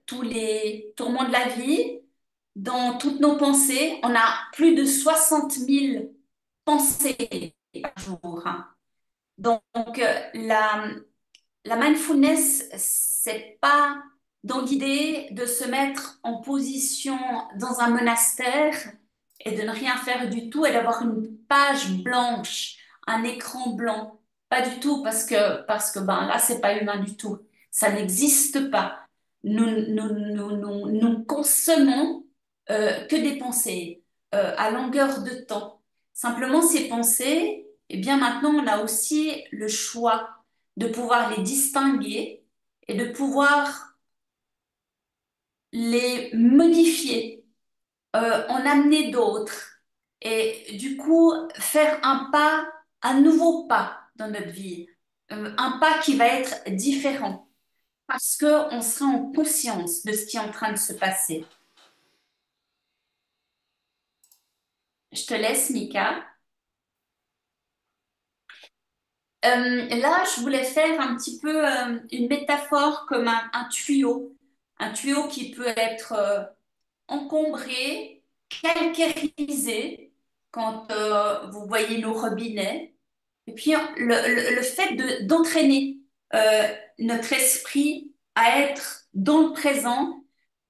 tous les tourments de la vie, dans toutes nos pensées. On a plus de 60 000 pensées par jour. Donc, la mindfulness, c'est pas dans l'idée de se mettre en position dans un monastère et de ne rien faire du tout et d'avoir une page blanche, un écran blanc. Pas du tout, parce que ben, là, c'est pas humain du tout. Ça n'existe pas. Nous consommons que des pensées à longueur de temps. Simplement, ces pensées, eh bien maintenant, on a aussi le choix de pouvoir les distinguer et de pouvoir les modifier, en amener d'autres. Et du coup, faire un nouveau pas dans notre vie, un pas qui va être différent, parce qu'on sera en conscience de ce qui est en train de se passer. Je te laisse, Mika. Là, je voulais faire un petit peu une métaphore comme un tuyau qui peut être encombré, calcarisé, quand vous voyez nos robinets. Et puis, le fait d'entraîner notre esprit à être dans le présent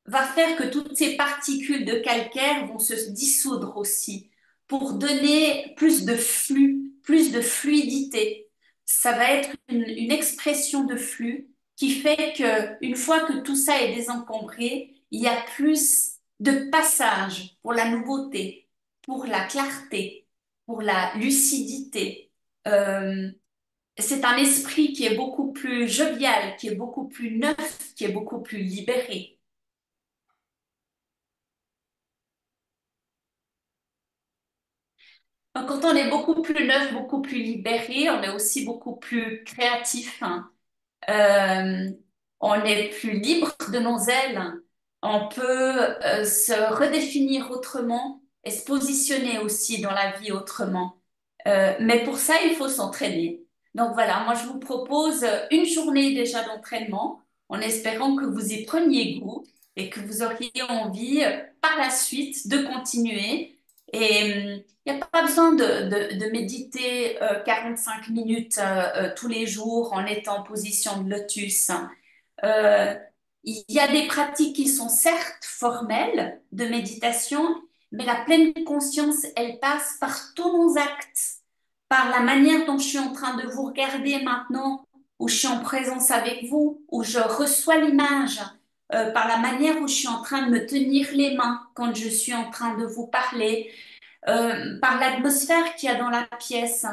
va faire que toutes ces particules de calcaire vont se dissoudre aussi pour donner plus de flux, plus de fluidité. Ça va être une expression de flux qui fait que une fois que tout ça est désencombré, il y a plus de passage pour la nouveauté, pour la clarté, pour la lucidité. Euh, c'est un esprit qui est beaucoup plus jovial, qui est beaucoup plus neuf, qui est beaucoup plus libéré. Donc, quand on est beaucoup plus neuf, beaucoup plus libéré, on est aussi beaucoup plus créatif, hein. Euh, on est plus libre de nos ailes. On peut se redéfinir autrement et se positionner aussi dans la vie autrement. Mais pour ça, il faut s'entraîner. Donc voilà, moi je vous propose une journée déjà d'entraînement en espérant que vous y preniez goût et que vous auriez envie par la suite de continuer. Et il n'y a pas besoin de méditer 45 minutes tous les jours en étant en position de lotus. Euh, il y a des pratiques qui sont certes formelles de méditation, mais la pleine conscience, elle passe par tous nos actes, par la manière dont je suis en train de vous regarder maintenant, où je suis en présence avec vous, où je reçois l'image, par la manière où je suis en train de me tenir les mains quand je suis en train de vous parler, par l'atmosphère qu'il y a dans la pièce,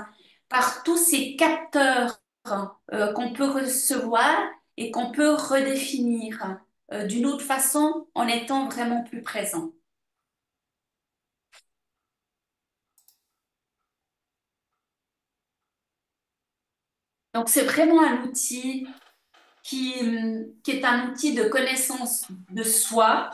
par tous ces capteurs qu'on peut recevoir et qu'on peut redéfinir d'une autre façon en étant vraiment plus présent. Donc c'est vraiment un outil qui est un outil de connaissance de soi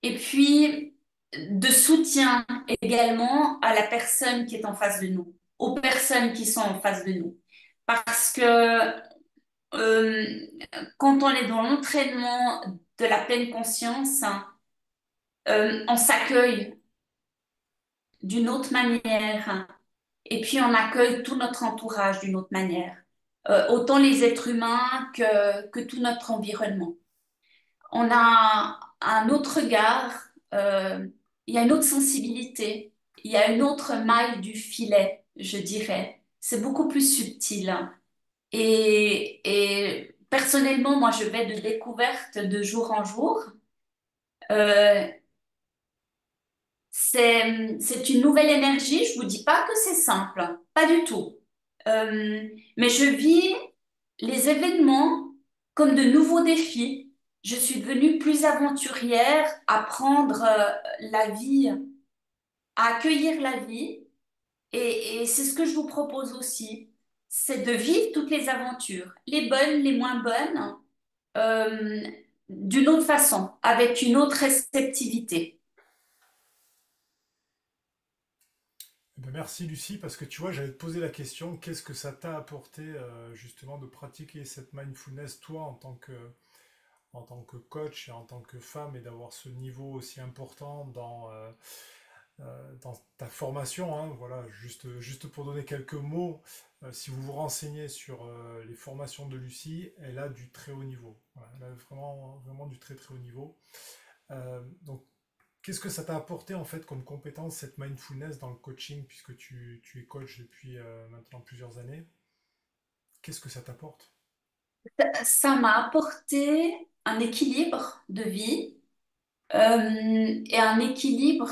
et puis de soutien également à la personne qui est en face de nous, aux personnes qui sont en face de nous. Parce que euh, quand on est dans l'entraînement de la pleine conscience, on s'accueille d'une autre manière et puis on accueille tout notre entourage d'une autre manière. Autant les êtres humains que tout notre environnement. On a un autre regard, il y a une autre sensibilité, il y a une autre maille du filet, je dirais. C'est beaucoup plus subtil. Et personnellement, moi, je vais de découverte de jour en jour. Euh, c'est une nouvelle énergie. Je vous dis pas que c'est simple, pas du tout. Mais je vis les événements comme de nouveaux défis. Je suis devenue plus aventurière à prendre la vie, à accueillir la vie. Et c'est ce que je vous propose aussi, c'est de vivre toutes les aventures, les bonnes, les moins bonnes, euh, d'une autre façon, avec une autre réceptivité. Eh ben, merci Lucie, parce que tu vois, j'allais te poser la question, qu'est-ce que ça t'a apporté justement de pratiquer cette mindfulness, toi, en tant que coach et en tant que femme, et d'avoir ce niveau aussi important dans ta formation, hein, voilà, juste pour donner quelques mots, si vous vous renseignez sur les formations de Lucie, elle a du très haut niveau. Voilà, elle a vraiment du très très haut niveau. Donc, qu'est-ce que ça t'a apporté en fait comme compétence, cette mindfulness dans le coaching, puisque tu es coach depuis maintenant plusieurs années? Qu'est-ce que ça t'apporte? Ça m'a apporté un équilibre de vie et un équilibre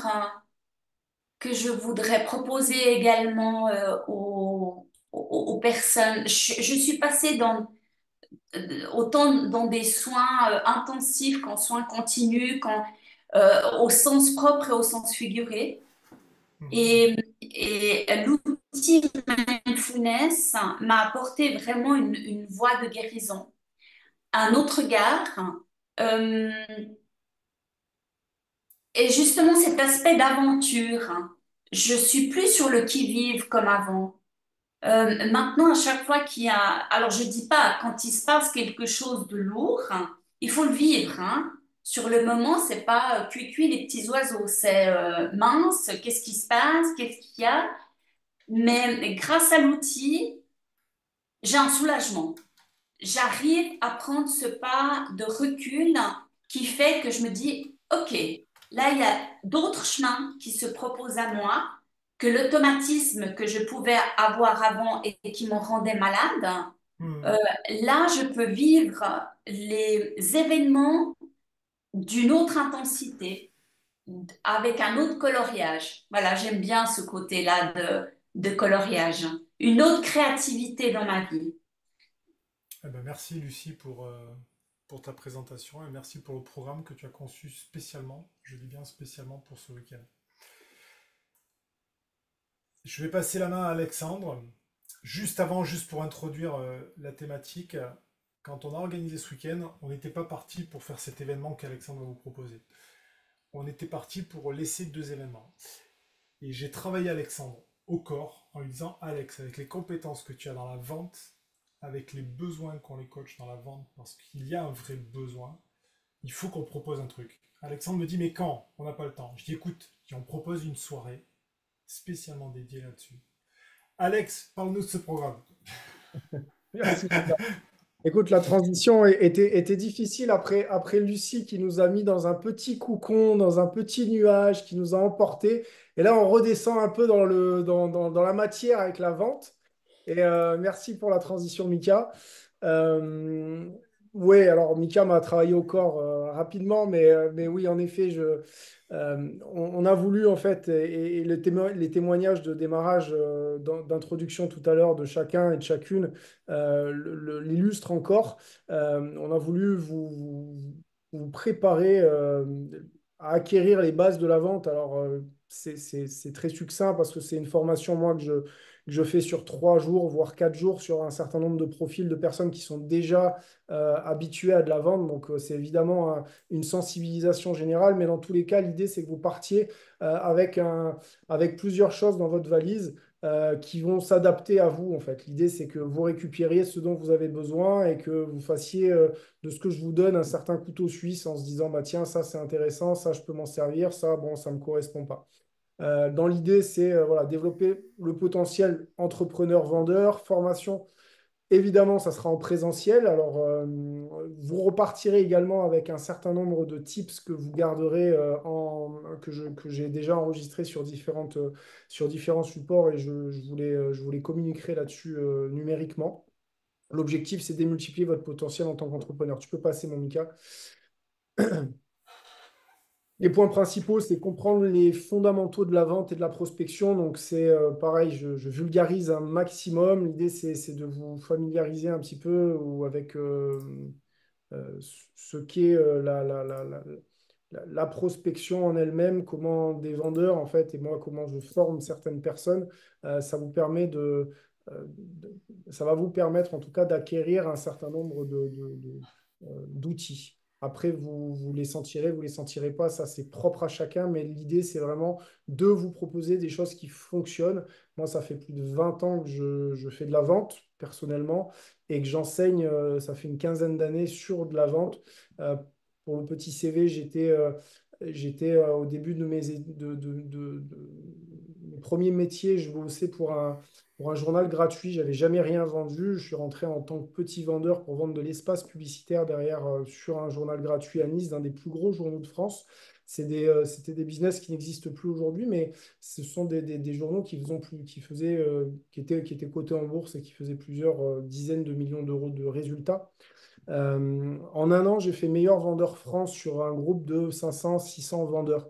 que je voudrais proposer également aux personnes. Je suis passée autant dans des soins intensifs qu'en soins continus, au sens propre et au sens figuré. Mhm. Et l'outil mindfulness m'a apporté vraiment une voie de guérison, un autre regard. euh, et justement cet aspect d'aventure. Je suis plus sur le qui-vive comme avant. Maintenant, à chaque fois qu'il y a... Alors, je dis pas, quand il se passe quelque chose de lourd, il faut le vivre, hein. Sur le moment, c'est pas cuit les petits oiseaux, c'est mince, qu'est-ce qui se passe, qu'est-ce qu'il y a. Mais grâce à l'outil, j'ai un soulagement. J'arrive à prendre ce pas de recul qui fait que je me dis, OK, là, il y a d'autres chemins qui se proposent à moi que l'automatisme que je pouvais avoir avant et qui me rendait malade. Euh, Mhm. Là, je peux vivre les événements d'une autre intensité, avec un autre coloriage. Voilà, j'aime bien ce côté-là de coloriage. Une autre créativité dans ma vie. Eh ben, merci Lucie pour ta présentation et merci pour le programme que tu as conçu spécialement, je dis bien spécialement pour ce week-end. Je vais passer la main à Alexandre. Juste avant, juste pour introduire la thématique, quand on a organisé ce week-end, on n'était pas parti pour faire cet événement qu'Alexandre va vous proposer. On était parti pour laisser deux événements. Et j'ai travaillé Alexandre au corps en lui disant, Alex, avec les compétences que tu as dans la vente, avec les besoins qu'ont les coachs dans la vente, parce qu'il y a un vrai besoin, il faut qu'on propose un truc. Alexandre me dit, mais quand? On n'a pas le temps. Je dis, écoute, on propose une soirée spécialement dédiée là-dessus. Alex, parle-nous de ce programme. Merci. Écoute, la transition était difficile après Lucie qui nous a mis dans un petit cocon, dans un petit nuage, qui nous a emportés. Et là, on redescend un peu dans la matière avec la vente. Et merci pour la transition, Mika. Euh, oui, alors Mika m'a travaillé au corps rapidement, mais oui, en effet, on a voulu, en fait, et les témoignages de démarrage, d'introduction tout à l'heure de chacun et de chacune l'illustrent encore. On a voulu vous préparer à acquérir les bases de la vente. Alors, c'est très succinct parce que c'est une formation, moi, que je fais sur 3 jours, voire 4 jours, sur un certain nombre de profils de personnes qui sont déjà habituées à de la vente. Donc, c'est évidemment une sensibilisation générale, mais dans tous les cas, l'idée, c'est que vous partiez avec plusieurs choses dans votre valise qui vont s'adapter à vous, en fait. L'idée, c'est que vous récupériez ce dont vous avez besoin et que vous fassiez de ce que je vous donne un certain couteau suisse en se disant, bah, tiens, ça, c'est intéressant, ça, je peux m'en servir, ça, bon, ça ne me correspond pas. Dans l'idée, c'est voilà, développer le potentiel entrepreneur-vendeur, formation. Évidemment, ça sera en présentiel. Alors, vous repartirez également avec un certain nombre de tips que vous garderez que j'ai déjà enregistrés sur différents supports et je vous les communiquerai là-dessus numériquement. L'objectif, c'est de démultiplier votre potentiel en tant qu'entrepreneur. Tu peux passer, mon Mika. Les points principaux, c'est comprendre les fondamentaux de la vente et de la prospection. Donc, c'est pareil, je vulgarise un maximum. L'idée, c'est de vous familiariser un petit peu ou avec euh, ce qu'est la prospection en elle-même, comment des vendeurs, en fait, et moi, comment je forme certaines personnes, ça vous permet ça va vous permettre, en tout cas, d'acquérir un certain nombre d'outils. Après, vous les sentirez, vous les sentirez pas, ça c'est propre à chacun, mais l'idée c'est vraiment de vous proposer des choses qui fonctionnent. Moi, ça fait plus de 20 ans que je fais de la vente personnellement et que j'enseigne, ça fait une quinzaine d'années sur de la vente. Euh, pour le petit CV, j'étais au début de mes premiers métiers, je bossais pour un journal gratuit. J'avais jamais rien vendu. Je suis rentré en tant que petit vendeur pour vendre de l'espace publicitaire derrière sur un journal gratuit à Nice, d'un des plus gros journaux de France. C'était des business qui n'existent plus aujourd'hui, mais ce sont des journaux qui étaient cotés en bourse et qui faisaient plusieurs dizaines de millions d'euros de résultats. En un an, j'ai fait meilleur vendeur France sur un groupe de 500, 600 vendeurs.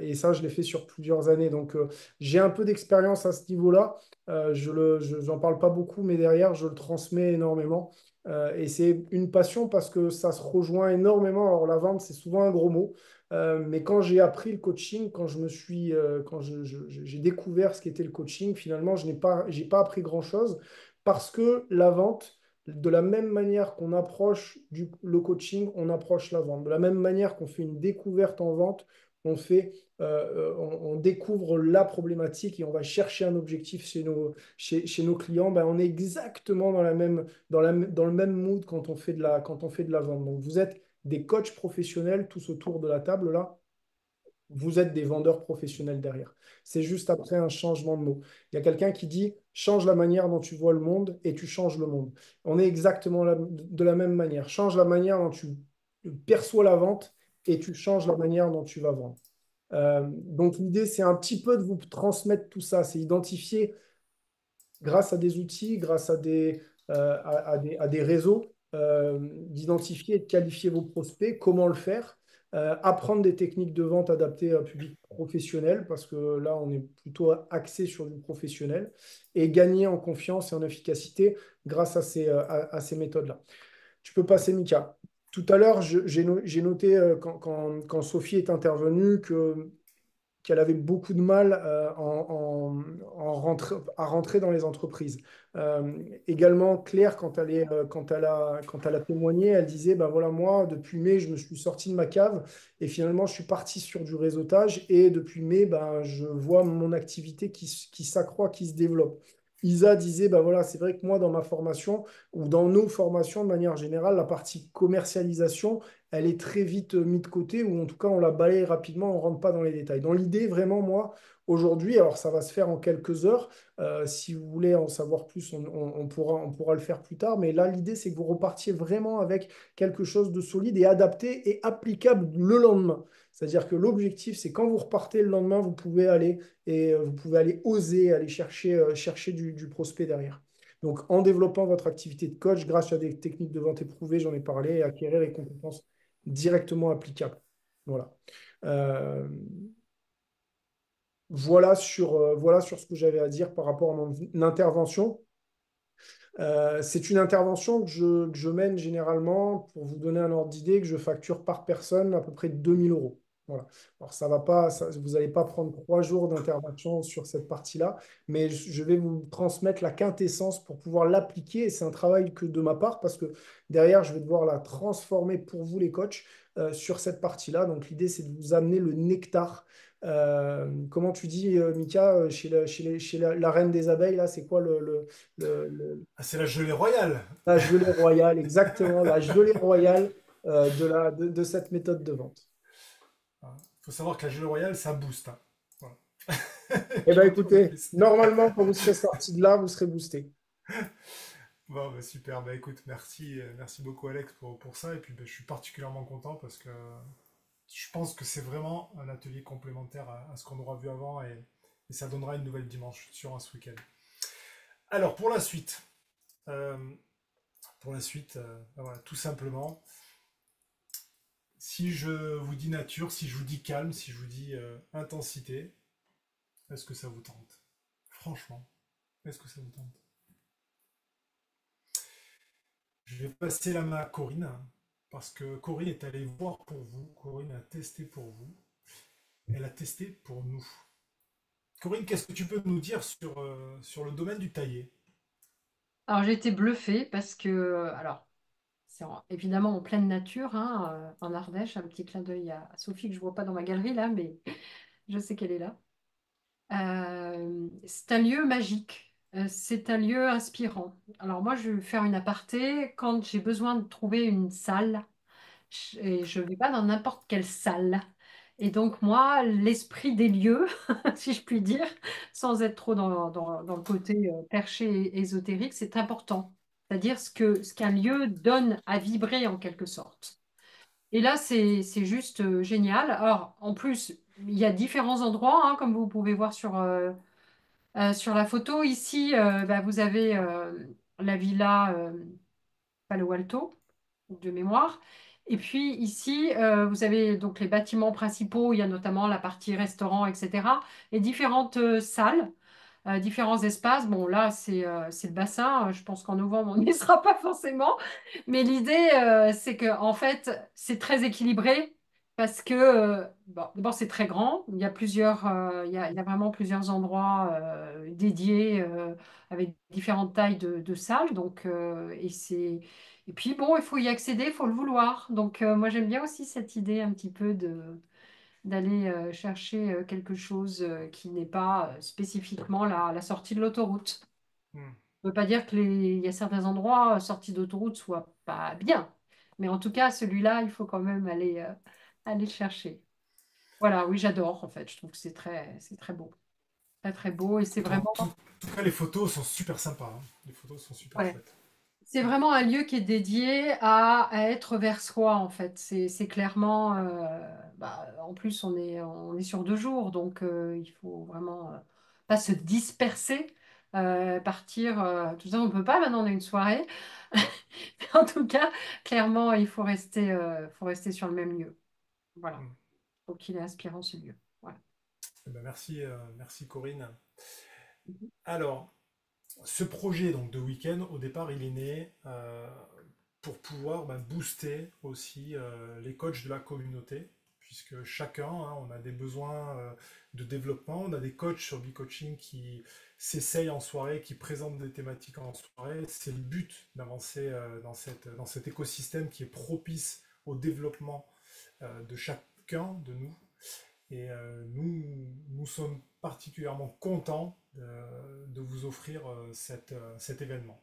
Et ça, je l'ai fait sur plusieurs années. Donc, j'ai un peu d'expérience à ce niveau-là. J'en parle pas beaucoup, mais derrière, je le transmets énormément. Et c'est une passion parce que ça se rejoint énormément. Alors, la vente, c'est souvent un gros mot. Mais quand j'ai appris le coaching, quand j'ai découvert ce qu'était le coaching, finalement, j'ai pas appris grand-chose parce que la vente, de la même manière qu'on approche le coaching, on approche la vente. De la même manière qu'on fait une découverte en vente, on découvre la problématique et on va chercher un objectif chez nos clients. Ben, on est exactement dans le même mood quand on fait de la vente. Donc, vous êtes des coachs professionnels tous autour de la table là. Vous êtes des vendeurs professionnels derrière. C'est juste après un changement de mot. Il y a quelqu'un qui dit change la manière dont tu vois le monde et tu changes le monde. On est exactement de la même manière. Change la manière dont tu perçois la vente et tu changes la manière dont tu vas vendre. Donc l'idée, c'est un petit peu de vous transmettre tout ça, c'est identifier grâce à des outils, grâce à des réseaux, d'identifier et de qualifier vos prospects, comment le faire, apprendre des techniques de vente adaptées à un public professionnel, parce que là, on est plutôt axé sur du professionnel, et gagner en confiance et en efficacité grâce à ces méthodes-là. Tu peux passer, Mika. Tout à l'heure, j'ai noté quand Sophie est intervenue qu'elle avait beaucoup de mal à rentrer dans les entreprises. Également, Claire, quand elle a témoigné, elle disait, ben voilà, moi, depuis mai, je me suis sorti de ma cave et finalement, je suis parti sur du réseautage et depuis mai, ben, je vois mon activité qui s'accroît, qui se développe. Isa disait, ben voilà, c'est vrai que moi, dans ma formation ou dans nos formations de manière générale, la partie commercialisation, elle est très vite mise de côté, ou en tout cas on la balaye rapidement, on ne rentre pas dans les détails. Dans l'idée, vraiment, moi, aujourd'hui, alors ça va se faire en quelques heures, si vous voulez en savoir plus, on pourra le faire plus tard, mais là, l'idée, c'est que vous repartiez vraiment avec quelque chose de solide et adapté et applicable le lendemain. C'est-à-dire que l'objectif, c'est quand vous repartez le lendemain, vous pouvez aller oser, aller chercher du prospect derrière. Donc, en développant votre activité de coach grâce à des techniques de vente éprouvées, j'en ai parlé, et acquérir les compétences directement applicables. Voilà. Euh, voilà sur ce que j'avais à dire par rapport à mon intervention. C'est une intervention que je mène généralement, pour vous donner un ordre d'idée, que je facture par personne à peu près 2 000 euros. Voilà. Alors, ça va pas, vous n'allez pas prendre 3 jours d'intervention sur cette partie-là, mais je vais vous transmettre la quintessence pour pouvoir l'appliquer. Et c'est un travail que de ma part, parce que derrière, je vais devoir la transformer pour vous, les coachs, sur cette partie-là. Donc, l'idée, c'est de vous amener le nectar. Comment tu dis, Mika, chez la reine des abeilles, là, c'est quoi Ah, c'est la gelée royale. la gelée royale, exactement, la gelée royale de cette méthode de vente. Il faut savoir que la gelée royale, ça booste, hein. Voilà. Eh Je bien, retourne au écoutez, PC. normalement, quand vous serez sorti de là, vous serez boosté. Bon, bah, super. Bah, écoute, merci beaucoup, Alex, pour ça. Et puis, bah, je suis particulièrement content parce que je pense que c'est vraiment un atelier complémentaire à ce qu'on aura vu avant et ça donnera une nouvelle dimension à ce week-end. Alors, euh, pour la suite, ben voilà, tout simplement, si je vous dis nature, si je vous dis calme, si je vous dis intensité, est-ce que ça vous tente? Franchement, est-ce que ça vous tente? Je vais passer la main à Corinne, parce que Corinne est allée voir pour vous, Corinne a testé pour vous, elle a testé pour nous. Corinne, qu'est-ce que tu peux nous dire sur le domaine du taillé? Alors j'ai été bluffée parce que, alors, évidemment en pleine nature, hein, en Ardèche, un petit clin d'œil à Sophie que je vois pas dans ma galerie là, mais je sais qu'elle est là. C'est un lieu magique, c'est un lieu inspirant. Alors moi, je vais faire une aparté. Quand j'ai besoin de trouver une salle, et je ne vais pas dans n'importe quelle salle. Et donc moi, l'esprit des lieux, si je puis dire, sans être trop dans le côté perché et ésotérique, c'est important. C'est-à-dire ce qu'un lieu donne à vibrer en quelque sorte. Et là, c'est juste génial. Alors, en plus, il y a différents endroits, hein, comme vous pouvez voir sur la photo. Ici, bah, vous avez la villa Palo Alto, de mémoire. Et puis ici, vous avez donc les bâtiments principaux. Il y a notamment la partie restaurant, etc. Et différentes salles, différents espaces. Bon, là, c'est le bassin. Je pense qu'en novembre, on n'y sera pas forcément. Mais l'idée, c'est que en fait, c'est très équilibré parce que, bon, d'abord, c'est très grand. Il y a vraiment plusieurs endroits dédiés avec différentes tailles de salles. Donc, et puis, bon, il faut y accéder, il faut le vouloir. Donc, moi, j'aime bien aussi cette idée un petit peu d'aller chercher quelque chose qui n'est pas spécifiquement la sortie de l'autoroute. Hmm. Ça ne veut pas dire il y a certains endroits sortis d'autoroute soient pas bien. Mais en tout cas, celui-là, il faut quand même aller le chercher. Voilà, oui, j'adore en fait. Je trouve que c'est très beau. Très, très beau. Et c'est vraiment, En tout cas, les photos sont super sympas, hein. Les photos sont super ouais, chouettes. c'est vraiment un lieu qui est dédié à être vers soi en fait. C'est clairement, bah, en plus, on est sur 2 jours. Donc il faut vraiment pas se disperser. Partir. De toute façon, on ne peut pas, maintenant on a une soirée. En tout cas, clairement, il faut rester sur le même lieu. Voilà. Hmm. Faut qu'il est inspirant ce lieu. Voilà. Eh ben, merci Corinne. Mhm. Alors, ce projet donc de week-end, au départ, il est né pour pouvoir booster aussi les coachs de la communauté, puisque chacun, hein, on a des besoins de développement, on a des coachs sur B-Coaching qui s'essayent en soirée, qui présentent des thématiques en soirée. C'est le but d'avancer dans cet écosystème qui est propice au développement de chacun de nous. Et nous sommes particulièrement contents de vous offrir cet événement.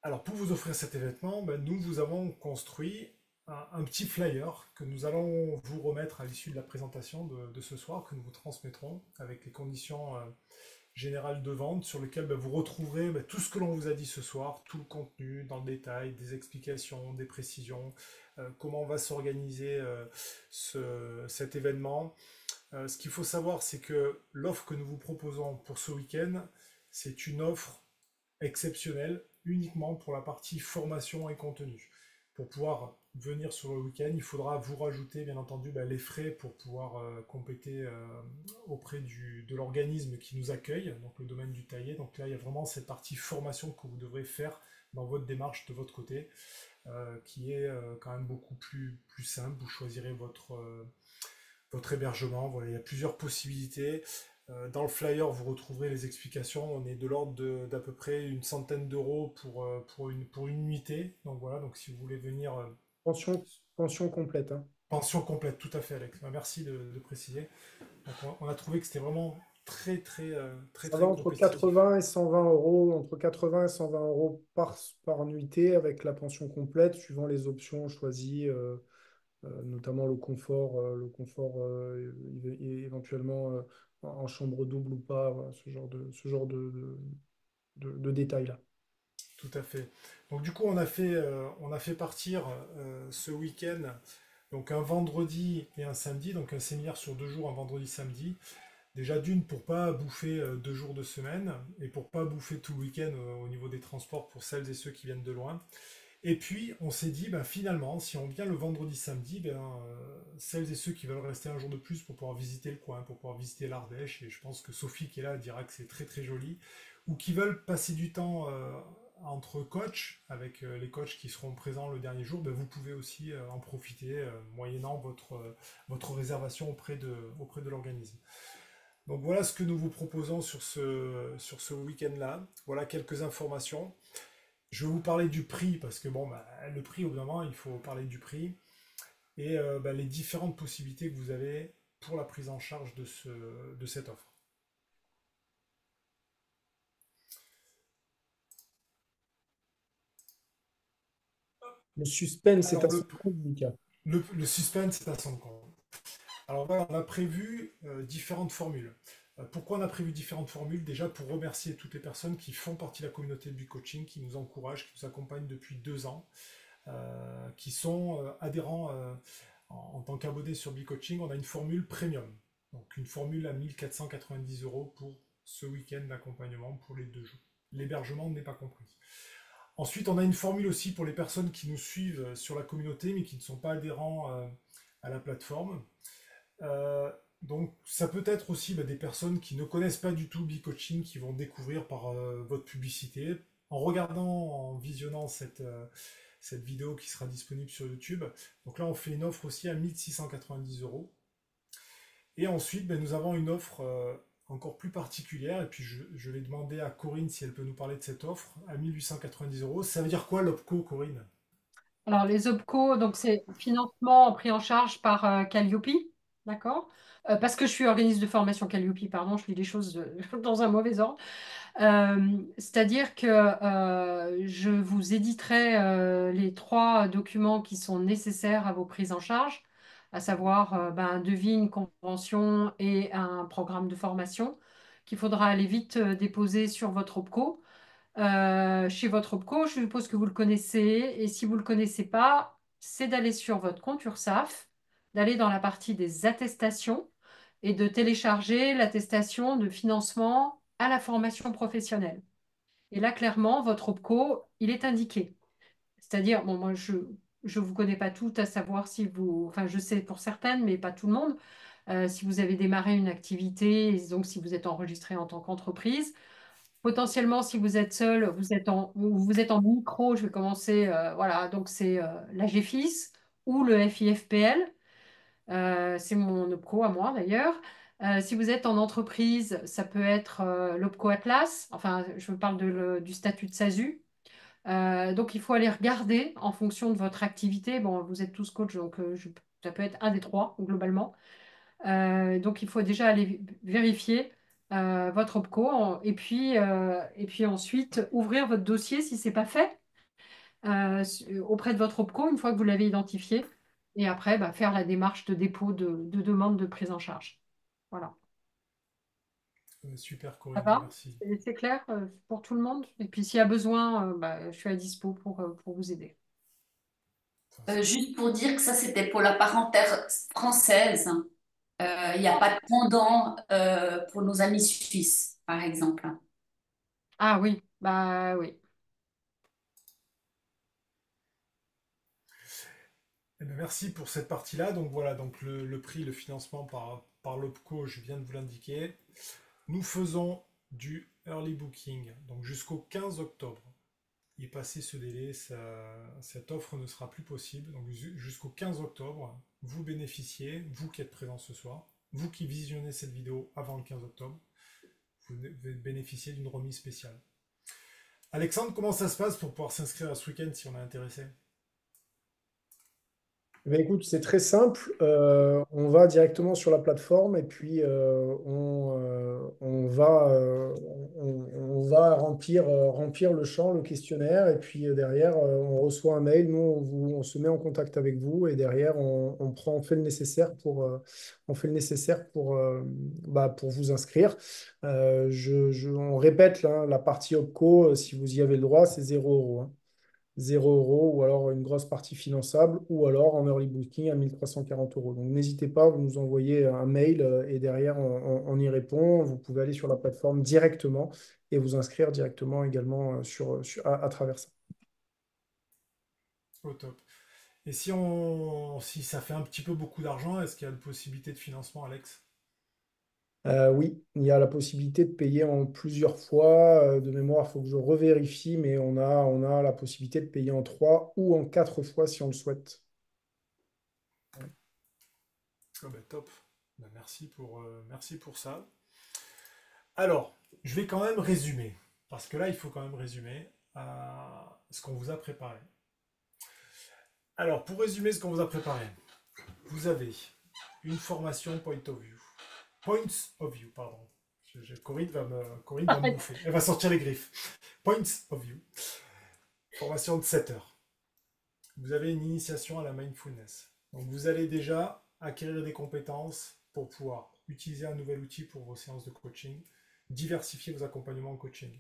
Alors pour vous offrir cet événement, nous vous avons construit un petit flyer que nous allons vous remettre à l'issue de la présentation de ce soir, que nous vous transmettrons avec les conditions générales de vente sur lesquelles vous retrouverez tout ce que l'on vous a dit ce soir, tout le contenu dans le détail, des explications, des précisions, comment va s'organiser cet événement. Ce qu'il faut savoir, c'est que l'offre que nous vous proposons pour ce week-end, c'est une offre exceptionnelle uniquement pour la partie formation et contenu. Pour pouvoir venir sur le week-end, il faudra vous rajouter bien entendu les frais pour pouvoir compléter auprès de l'organisme qui nous accueille, donc le domaine du taillé. Donc là, il y a vraiment cette partie formation que vous devrez faire dans votre démarche de votre côté, qui est quand même beaucoup plus simple. Vous choisirez votre hébergement. Voilà, il y a plusieurs possibilités. Dans le flyer, vous retrouverez les explications. On est de l'ordre d'à peu près une centaine d'euros pour une nuitée. Donc voilà, donc si vous voulez venir, Pension complète, hein. pension complète, tout à fait, Alex. Merci de préciser. Donc on a trouvé que c'était vraiment très, très, très, Ça va très entre compétitif. 80 et 120 euros, entre 80 et 120 euros par nuitée avec la pension complète, suivant les options choisies, notamment éventuellement en chambre double ou pas, voilà, ce genre de détails-là. Tout à fait. Donc du coup, on a fait partir ce week-end, donc un vendredi et un samedi, donc un séminaire sur 2 jours, un vendredi-samedi. Déjà d'une pour pas bouffer 2 jours de semaine et pour pas bouffer tout le week-end au niveau des transports pour celles et ceux qui viennent de loin. Et puis on s'est dit finalement si on vient le vendredi samedi, celles et ceux qui veulent rester un jour de plus pour pouvoir visiter le coin, pour pouvoir visiter l'Ardèche, et je pense que Sophie qui est là dira que c'est très très joli, ou qui veulent passer du temps entre coachs, avec les coachs qui seront présents le dernier jour, vous pouvez aussi en profiter moyennant votre réservation auprès de l'organisme. Donc voilà ce que nous vous proposons sur ce week-end-là. Voilà quelques informations. Je vais vous parler du prix parce que le prix, au bout d'un moment, il faut parler du prix et les différentes possibilités que vous avez pour la prise en charge de cette offre. Le suspense est Alors à son compte, Mika. le suspense est à son compte. Alors voilà, on a prévu différentes formules. Pourquoi on a prévu différentes formules? Déjà pour remercier toutes les personnes qui font partie de la communauté du coaching, qui nous encouragent, qui nous accompagnent depuis 2 ans. qui sont adhérents en tant qu'abonnés sur BeCoaching. On a une formule premium, donc une formule à 1490 € pour ce week-end d'accompagnement pour les 2 jours. L'hébergement n'est pas compris. Ensuite, on a une formule aussi pour les personnes qui nous suivent sur la communauté mais qui ne sont pas adhérents à la plateforme. Donc ça peut être aussi des personnes qui ne connaissent pas du tout BeCoaching, qui vont découvrir par votre publicité, en regardant, en visionnant cette vidéo qui sera disponible sur YouTube. Donc là on fait une offre aussi à 1690 €. Et ensuite nous avons une offre encore plus particulière, et puis je vais demander à Corinne si elle peut nous parler de cette offre à 1890 €. Ça veut dire quoi l'OPCO, Corinne? Alors, les OPCO, donc c'est financement pris en charge par Calliope, d'accord? Parce que je suis organisme de formation Calliope, pardon, je lis les choses dans un mauvais ordre. C'est-à-dire que je vous éditerai les 3 documents qui sont nécessaires à vos prises en charge, à savoir un devis, une convention et un programme de formation qu'il faudra aller vite déposer sur votre OPCO. Chez votre OPCO, je suppose que vous le connaissez, et si vous ne le connaissez pas, c'est d'aller sur votre compte URSSAF, d'aller dans la partie des attestations et de télécharger l'attestation de financement à la formation professionnelle. Et là, clairement, votre OPCO, il est indiqué. C'est-à-dire, bon, moi, je ne vous connais pas toutes, à savoir si vous, enfin, je sais pour certaines, mais pas tout le monde, si vous avez démarré une activité, et donc si vous êtes enregistré en tant qu'entreprise. Potentiellement, si vous êtes seul, vous êtes en micro, je vais commencer, voilà, donc c'est l'AGFIS ou le FIFPL, c'est mon OPCO à moi d'ailleurs. Si vous êtes en entreprise, ça peut être l'OPCO Atlas, enfin, je parle du statut de SASU. Donc, il faut aller regarder en fonction de votre activité. Bon, vous êtes tous coachs, donc ça peut être un des 3 globalement. Donc, il faut déjà aller vérifier votre OPCO et puis ensuite ouvrir votre dossier si ce n'est pas fait auprès de votre OPCO une fois que vous l'avez identifié. Et après, faire la démarche de dépôt de demande de prise en charge. Voilà. Super Ça Corinne, va? merci. C'est clair pour tout le monde? Et puis, s'il y a besoin, je suis à dispo pour vous aider. Juste pour dire que ça, c'était pour la parenthèse française. Il n'y a pas de pendant pour nos amis suisses, par exemple. Ah oui, bah oui. Eh bien, merci pour cette partie-là. Donc voilà, donc le prix, le financement par l'OPCO, je viens de vous l'indiquer. Nous faisons du early booking, donc jusqu'au 15 octobre. Et passé ce délai, cette offre ne sera plus possible. Donc jusqu'au 15 octobre, vous bénéficiez, vous qui êtes présent ce soir, vous qui visionnez cette vidéo avant le 15 octobre, vous bénéficiez d'une remise spéciale. Alexandre, comment ça se passe pour pouvoir s'inscrire à ce week-end si on est intéressé? Eh bien, écoute, c'est très simple. On va directement sur la plateforme et puis on va remplir le champ, le questionnaire. Et puis derrière, on reçoit un mail. Nous, on se met en contact avec vous et derrière, on fait le nécessaire pour vous inscrire. On répète là, la partie OPCO, si vous y avez le droit, c'est 0 €. Hein. 0 € ou alors une grosse partie finançable ou alors en early booking à 1340 €. Donc n'hésitez pas, vous nous envoyez un mail et derrière on y répond. Vous pouvez aller sur la plateforme directement et vous inscrire directement également à travers ça. Au top. Et si ça fait un petit peu beaucoup d'argent, est-ce qu'il y a une possibilité de financement, Alex? Oui, il y a la possibilité de payer en plusieurs fois. De mémoire, il faut que je revérifie, mais on a la possibilité de payer en 3 ou en 4 fois si on le souhaite. Ah ben, top. Ben, merci pour ça. Alors, je vais quand même résumer, parce que là, il faut quand même résumer ce qu'on vous a préparé. Alors, pour résumer ce qu'on vous a préparé, vous avez une formation Points of View, pardon. Corinne va me bouffer. Elle va sortir les griffes. Points of View. Formation de 7 heures. Vous avez une initiation à la mindfulness. Donc, vous allez déjà acquérir des compétences pour pouvoir utiliser un nouvel outil pour vos séances de coaching, diversifier vos accompagnements en coaching.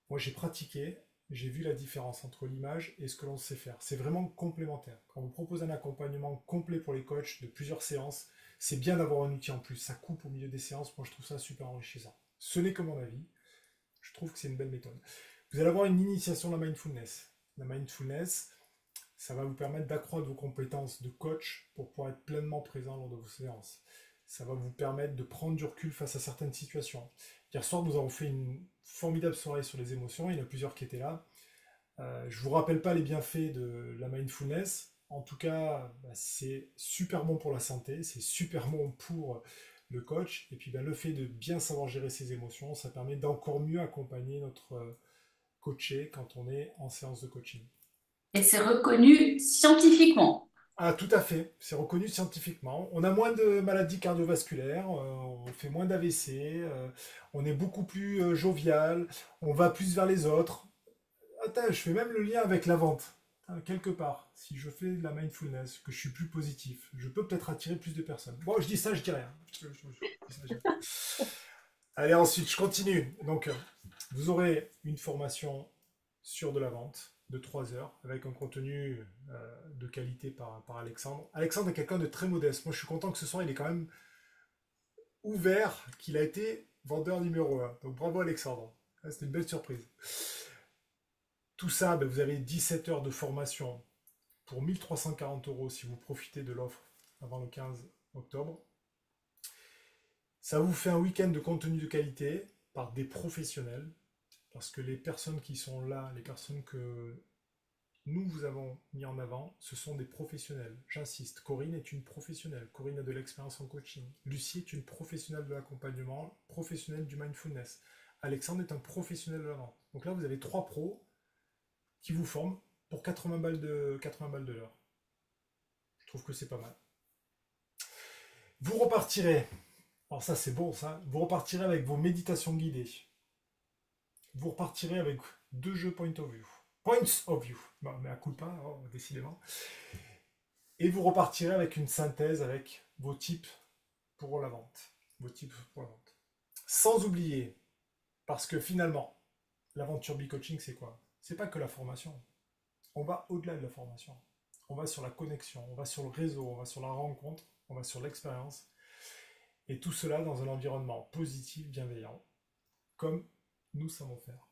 Moi, j'ai pratiqué, j'ai vu la différence entre l'image et ce que l'on sait faire. C'est vraiment complémentaire. Quand on vous propose un accompagnement complet pour les coachs de plusieurs séances, c'est bien d'avoir un outil en plus. Ça coupe au milieu des séances. Moi, je trouve ça super enrichissant. Ce n'est que mon avis. Je trouve que c'est une belle méthode. Vous allez avoir une initiation de la mindfulness. La mindfulness, ça va vous permettre d'accroître vos compétences de coach pour pouvoir être pleinement présent lors de vos séances. Ça va vous permettre de prendre du recul face à certaines situations. Hier soir, nous avons fait une formidable soirée sur les émotions. Il y en a plusieurs qui étaient là. Je ne vous rappelle pas les bienfaits de la mindfulness. En tout cas, c'est super bon pour la santé, c'est super bon pour le coach. Et puis le fait de bien savoir gérer ses émotions, ça permet d'encore mieux accompagner notre coaché quand on est en séance de coaching. Et c'est reconnu scientifiquement. Ah, tout à fait, c'est reconnu scientifiquement. On a moins de maladies cardiovasculaires, on fait moins d'AVC, on est beaucoup plus jovial, on va plus vers les autres. Attends, je fais même le lien avec la vente. Quelque part, si je fais de la mindfulness, que je suis plus positif, je peux peut-être attirer plus de personnes. Bon, je dis ça, je dis rien. Allez, ensuite, je continue. Donc, vous aurez une formation sur de la vente de 3 heures avec un contenu de qualité par Alexandre. Alexandre est quelqu'un de très modeste. Moi, je suis content que ce soir, il est quand même ouvert, qu'il a été vendeur numéro 1. Donc, bravo Alexandre. C'était une belle surprise. Tout ça, vous avez 17 heures de formation pour 1 340 € si vous profitez de l'offre avant le 15 octobre. Ça vous fait un week-end de contenu de qualité par des professionnels, parce que les personnes qui sont là, les personnes que nous vous avons mis en avant, ce sont des professionnels. J'insiste, Corinne est une professionnelle. Corinne a de l'expérience en coaching. Lucie est une professionnelle de l'accompagnement, professionnelle du mindfulness. Alexandre est un professionnel de la vente. Donc là, vous avez 3 pros qui vous forment pour 80 balles de l'heure. Je trouve que c'est pas mal. Vous repartirez, alors ça c'est bon ça, vous repartirez avec vos méditations guidées. Vous repartirez avec 2 jeux Points of View. Bon, mais à coup pas, décidément. Et vous repartirez avec une synthèse avec vos types pour la vente. Sans oublier, parce que finalement, l'aventure B-Coaching, c'est quoi? C'est pas que la formation. On va au-delà de la formation. On va sur la connexion, on va sur le réseau, on va sur la rencontre, on va sur l'expérience. Et tout cela dans un environnement positif, bienveillant, comme nous savons faire.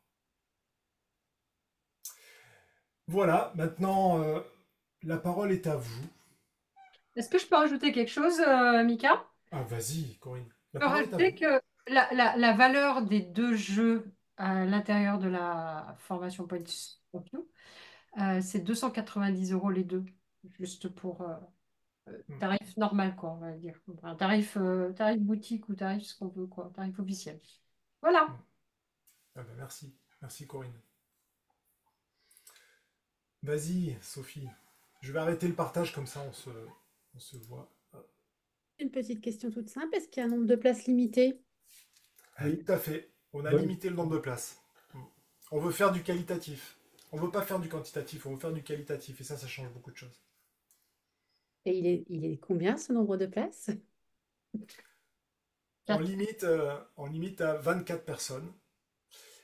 Voilà, maintenant, la parole est à vous. Est-ce que je peux rajouter quelque chose, Mika? Ah, vas-y, Corinne. La Je peux parole est à rajouter vous. que la valeur des 2 jeux à l'intérieur de la formation Points of View, c'est 290 € les 2, juste pour tarif normal, quoi, on va dire. Enfin, tarif boutique ou tarif ce qu'on veut, quoi, tarif officiel. Voilà. Ah ben merci. Merci, Corinne. Vas-y, Sophie. Je vais arrêter le partage, comme ça on se voit. Une petite question toute simple. Est-ce qu'il y a un nombre de places limité? Oui. Tout à fait. On a Bonne limité le nombre de places. On veut faire du qualitatif. On veut pas faire du quantitatif, on veut faire du qualitatif. Et ça change beaucoup de choses. Et il est combien ce nombre de places? On limite à 24 personnes.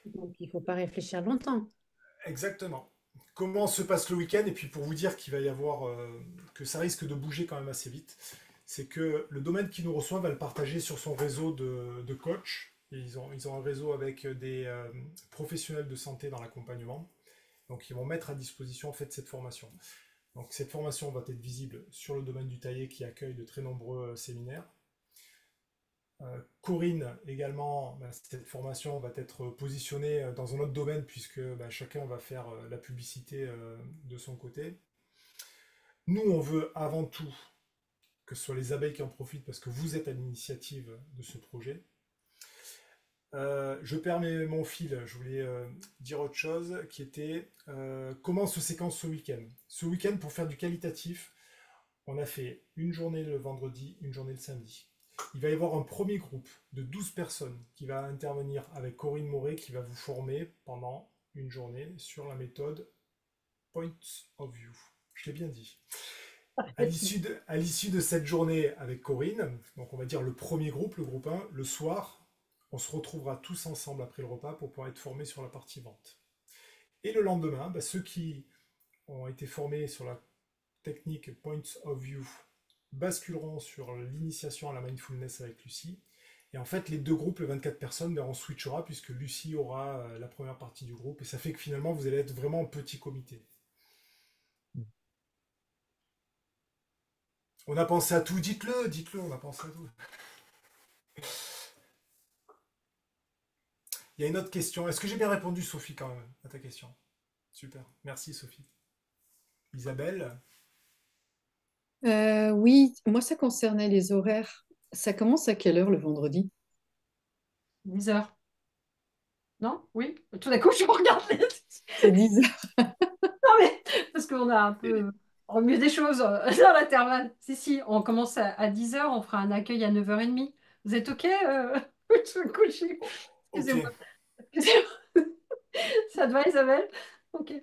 Donc il ne faut pas réfléchir longtemps. Exactement. Comment se passe le week-end? Et puis pour vous dire qu'il va y avoir, que ça risque de bouger quand même assez vite, c'est que le domaine qui nous reçoit va le partager sur son réseau de coachs. Et ils ont un réseau avec des professionnels de santé dans l'accompagnement. Donc ils vont mettre à disposition en fait cette formation. Donc cette formation va être visible sur le domaine du taillé qui accueille de très nombreux séminaires. Corinne également, cette formation va être positionnée dans un autre domaine puisque chacun va faire la publicité de son côté. Nous, on veut avant tout que ce soit les abeilles qui en profitent parce que vous êtes à l'initiative de ce projet. Je perds mon fil, je voulais dire autre chose qui était comment se séquence ce week-end. Ce week-end, pour faire du qualitatif, on a fait une journée le vendredi, une journée le samedi. Il va y avoir un premier groupe de 12 personnes qui va intervenir avec Corinne Moret qui va vous former pendant une journée sur la méthode Points of View. Je l'ai bien dit. À l'issue de cette journée avec Corinne, donc on va dire le premier groupe, le groupe 1, le soir, on se retrouvera tous ensemble après le repas pour pouvoir être formés sur la partie vente. Et le lendemain, bah, ceux qui ont été formés sur la technique Points of View basculeront sur l'initiation à la mindfulness avec Lucie. Et en fait, les deux groupes, les 24 personnes, ben, on switchera puisque Lucie aura la première partie du groupe. Et ça fait que finalement, vous allez être vraiment en petit comité. On a pensé à tout, dites-le, on a pensé à tout. Il y a une autre question. Est-ce que j'ai bien répondu, Sophie, quand même, à ta question? Super. Merci, Sophie. Isabelle? Oui, moi ça concernait les horaires. Ça commence à quelle heure le vendredi? 10 heures. Non? Oui? Tout d'un coup, je regarde les... C'est 10 heures. Non, mais parce qu'on a un peu remué des choses dans l'intervalle. Si, si, on commence à 10 heures, on fera un accueil à 9h30. Vous êtes OK je me couche. Ok. Excusez-moi. Excusez-moi. Ça te va, Isabelle? OK.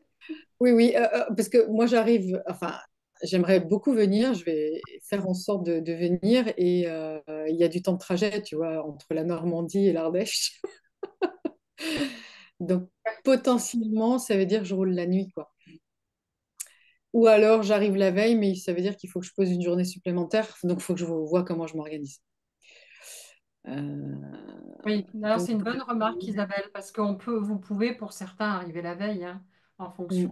Oui, oui, parce que moi j'arrive, enfin, j'aimerais beaucoup venir, je vais faire en sorte de venir et il y a du temps de trajet, tu vois, entre la Normandie et l'Ardèche. Donc potentiellement, ça veut dire que je roule la nuit, quoi. Ou alors j'arrive la veille, mais ça veut dire qu'il faut que je pose une journée supplémentaire, donc il faut que je vois comment je m'organise. Oui, d'ailleurs, Donc, c'est une bonne remarque, Isabelle, parce vous pouvez, pour certains, arriver la veille, hein, en fonction,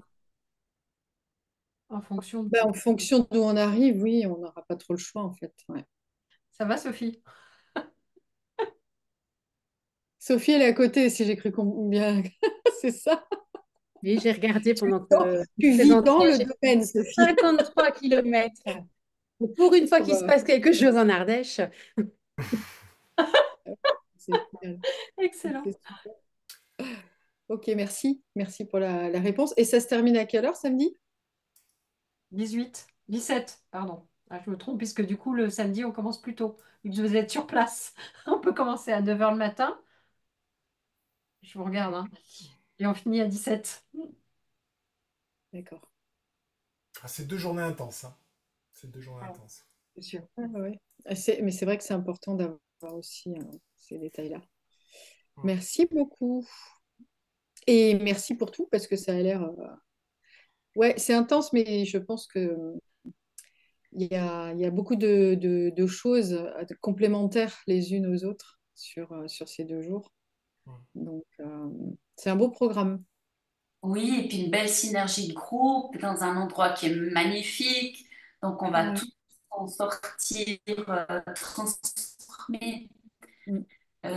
mm. en fonction de... Ben, en fonction d'où on arrive, oui, on n'aura pas trop le choix en fait. Ouais. Ça va, Sophie? Sophie, elle est à côté, si j'ai cru bien. C'est ça. Oui, j'ai regardé pendant que vous Tu vis dans présentiez. le J'ai domaine, Sophie. 53 kilomètres. Pour une fois Ah qu'il se bah, passe quelque chose en Ardèche, c'est génial. Excellent. C'est super. Ok, merci. Merci pour la réponse. Et ça se termine à quelle heure samedi? 18, 17, pardon. Ah, je me trompe, puisque du coup, le samedi, on commence plus tôt. Vu que je vais être sur place, on peut commencer à 9h le matin. Je vous regarde, hein. Et on finit à 17. D'accord, Ah, c'est 2 journées intenses, hein. C'est 2 journées intenses. c'est sûr. Ah, ouais. Mais c'est vrai que c'est important d'avoir aussi ces détails-là. Mm. Merci beaucoup. Et merci pour tout, parce que ça a l'air. Ouais, c'est intense, mais je pense que il y a beaucoup de choses complémentaires les unes aux autres sur ces 2 jours. Mm. Donc, c'est un beau programme. Oui, et puis une belle synergie de groupe dans un endroit qui est magnifique. Donc, on va Ouais. tous en sortir transformés. Mm,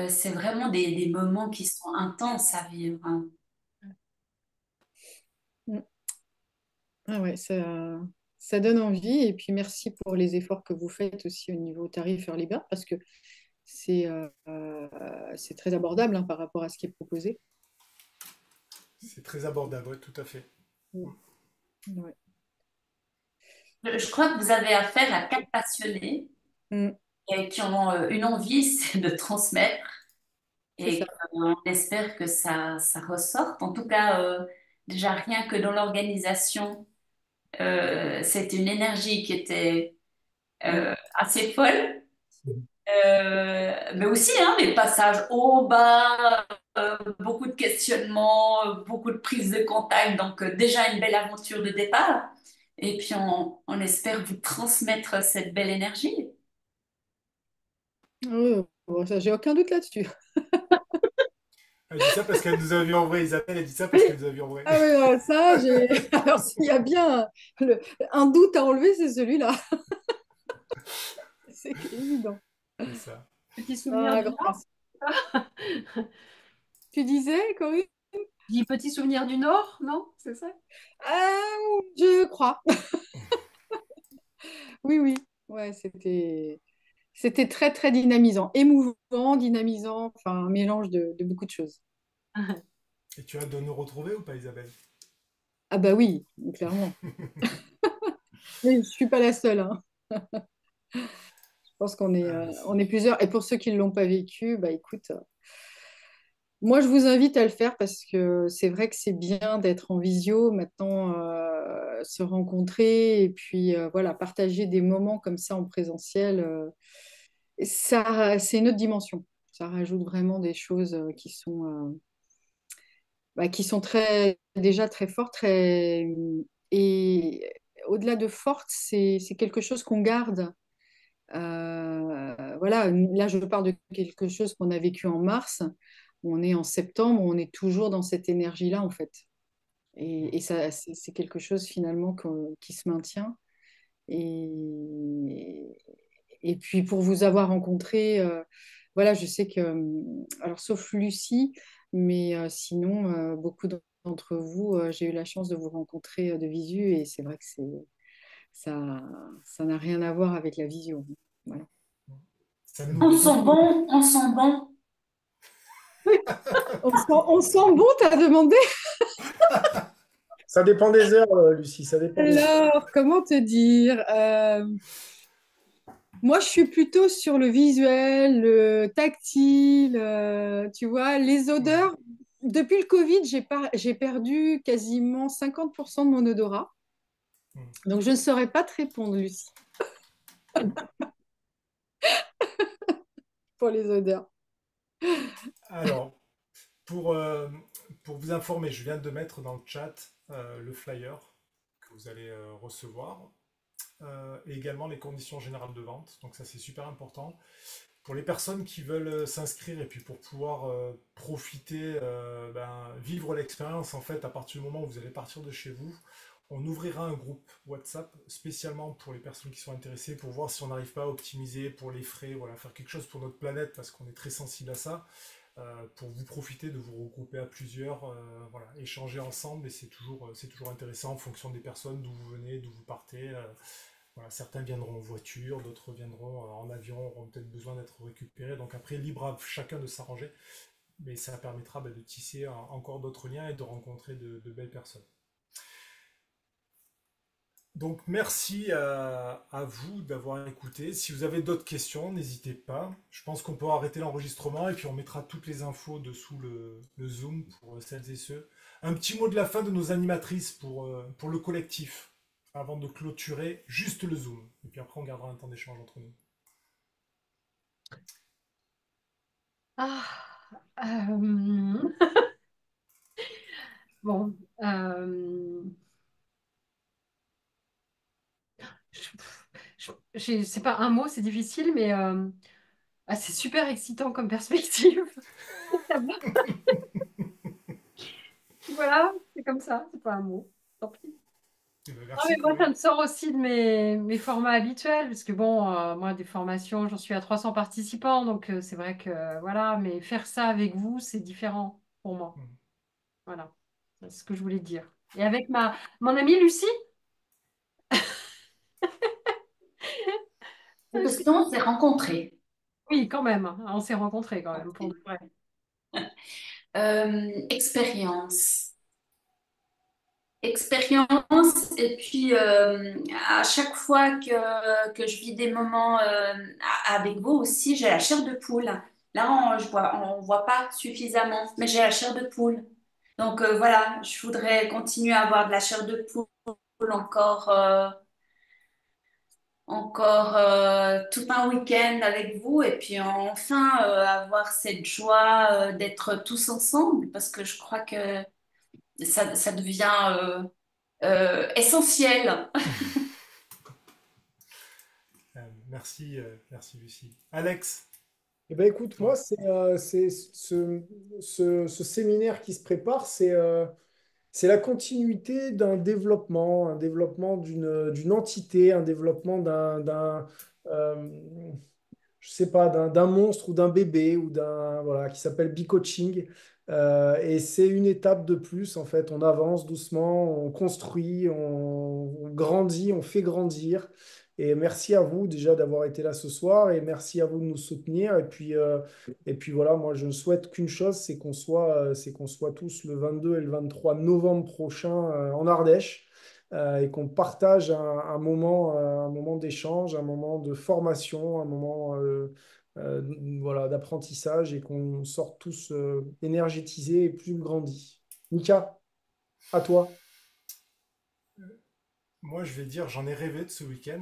C'est vraiment des moments qui sont intenses à vivre, hein. mm. Ah ouais, ça donne envie. Et puis, merci pour les efforts que vous faites aussi au niveau tarif Early Bird, parce que c'est très abordable hein, par rapport à ce qui est proposé. C'est très abordable, ouais, tout à fait. Mm, ouais. Je crois que vous avez affaire à 4 passionnés Mm, et qui ont une envie, c'est de transmettre. c'est ça. Et on espère que ça ressorte. En tout cas, déjà rien que dans l'organisation, c'était une énergie qui était Mm. assez folle. Mais aussi des passages hauts, bas, beaucoup de questionnements, beaucoup de prises de contact. Donc déjà une belle aventure de départ. Et puis on espère vous transmettre cette belle énergie. Bon, ça, j'ai aucun doute là-dessus. Elle dit ça parce qu'elle nous a vu en vrai, Isabelle, elle dit ça parce qu'elle nous a vu en vrai. Ah oui, alors ça, j'ai. Alors, s'il y a bien le- un doute à enlever, c'est celui-là. C'est évident. C'est ça. Petit souvenir Ah, du grand Nord. merci. Tu disais, Corinne? Je dis petit souvenir du Nord, non? C'est ça? Je crois. Oui, oui. Ouais, c'était très, très dynamisant. Émouvant, dynamisant, enfin, un mélange de beaucoup de choses. Et tu as hâte de nous retrouver ou pas, Isabelle? Ah bah oui, clairement. Mais je ne suis pas la seule, hein. Je pense Ah, on est plusieurs. Et pour ceux qui ne l'ont pas vécu, bah écoute, moi je vous invite à le faire parce que c'est vrai que c'est bien d'être en visio, maintenant se rencontrer et puis voilà, partager des moments comme ça en présentiel, ça, c'est une autre dimension. Ça rajoute vraiment des choses qui sont déjà très fortes. Et au-delà de fortes, c'est quelque chose qu'on garde. Voilà, là, je parle de quelque chose qu'on a vécu en mars. On est en septembre, on est toujours dans cette énergie-là, en fait. Et ça, c'est quelque chose finalement qui se maintient. Et, et puis pour vous avoir rencontré, voilà, je sais que, alors sauf Lucie, mais sinon, beaucoup d'entre vous, j'ai eu la chance de vous rencontrer de visu et c'est vrai que ça, ça n'a rien à voir avec la visio. Voilà. Ça ne nous plaît pas. On sent bon. On sent bon, t'as demandé? Ça dépend des heures, Lucie, ça dépend des heures. Alors, comment te dire? Moi, je suis plutôt sur le visuel, le tactile, tu vois, les Mhm. odeurs. Depuis le Covid, j'ai perdu quasiment 50% de mon odorat. Mhm. Donc, je ne saurais pas te répondre, Lucie, pour les odeurs. Alors, pour, euh, pour vous informer, je viens de mettre dans le chat le flyer que vous allez recevoir et également les conditions générales de vente. Donc ça, c'est super important. Pour les personnes qui veulent s'inscrire et puis pour pouvoir profiter, vivre l'expérience en fait à partir du moment où vous allez partir de chez vous, on ouvrira un groupe WhatsApp spécialement pour les personnes qui sont intéressées pour voir si on n'arrive pas à optimiser pour les frais, voilà, faire quelque chose pour notre planète parce qu'on est très sensible à ça, pour vous profiter de vous regrouper à plusieurs, voilà, échanger ensemble et c'est toujours intéressant en fonction des personnes, d'où vous venez, d'où vous partez. Voilà, certains viendront en voiture, d'autres viendront en avion, auront peut-être besoin d'être récupérés. Donc après, libre à chacun de s'arranger, mais ça permettra de tisser encore d'autres liens et de rencontrer de belles personnes. Donc merci à vous d'avoir écouté. Si vous avez d'autres questions, n'hésitez pas. Je pense qu'on peut arrêter l'enregistrement et puis on mettra toutes les infos dessous le Zoom pour celles et ceux. Un petit mot de la fin de nos animatrices pour le collectif, avant de clôturer juste le Zoom. Et puis après, on gardera un temps d'échange entre nous. Ah, euh, bon, c'est pas un mot, c'est difficile, mais c'est super excitant comme perspective. Voilà, c'est comme ça, c'est pas un mot. Tant pis. Non, mais Merci moi, ça Chloé. me sort aussi de mes formats habituels, parce que bon, moi, des formations, j'en suis à 300 participants, donc c'est vrai que voilà, mais faire ça avec vous, c'est différent pour moi. Voilà, c'est ce que je voulais dire. Et avec mon amie Lucie, Parce qu'on s'est rencontrés. oui, quand même, hein, on s'est rencontrés quand même, pour de vrai. Expérience. Expérience, et puis à chaque fois que je vis des moments avec vous aussi, j'ai la chair de poule. Là, on voit pas suffisamment, mais j'ai la chair de poule. Donc voilà, je voudrais continuer à avoir de la chair de poule encore, encore tout un week-end avec vous, et puis enfin avoir cette joie d'être tous ensemble, parce que je crois que ça devient essentiel. Merci Lucie. Alex, Eh ben, écoute, moi, toi. c'est ce séminaire qui se prépare, c'est la continuité d'un développement, un développement d'une entité, un développement euh, je sais pas, d'un monstre ou d'un bébé ou voilà, qui s'appelle B-Coaching. Et c'est une étape de plus, en fait. On avance doucement, on construit, on grandit, on fait grandir. Et merci à vous déjà d'avoir été là ce soir et merci à vous de nous soutenir. Et puis voilà, moi je ne souhaite qu'une chose, c'est qu'on soit tous le 22 et le 23 novembre prochain en Ardèche et qu'on partage un moment d'échange, un moment de formation, un moment euh, voilà, d'apprentissage et qu'on sorte tous énergétisés et plus grandis. Mika, à toi. Moi, je vais dire, j'en ai rêvé de ce week-end.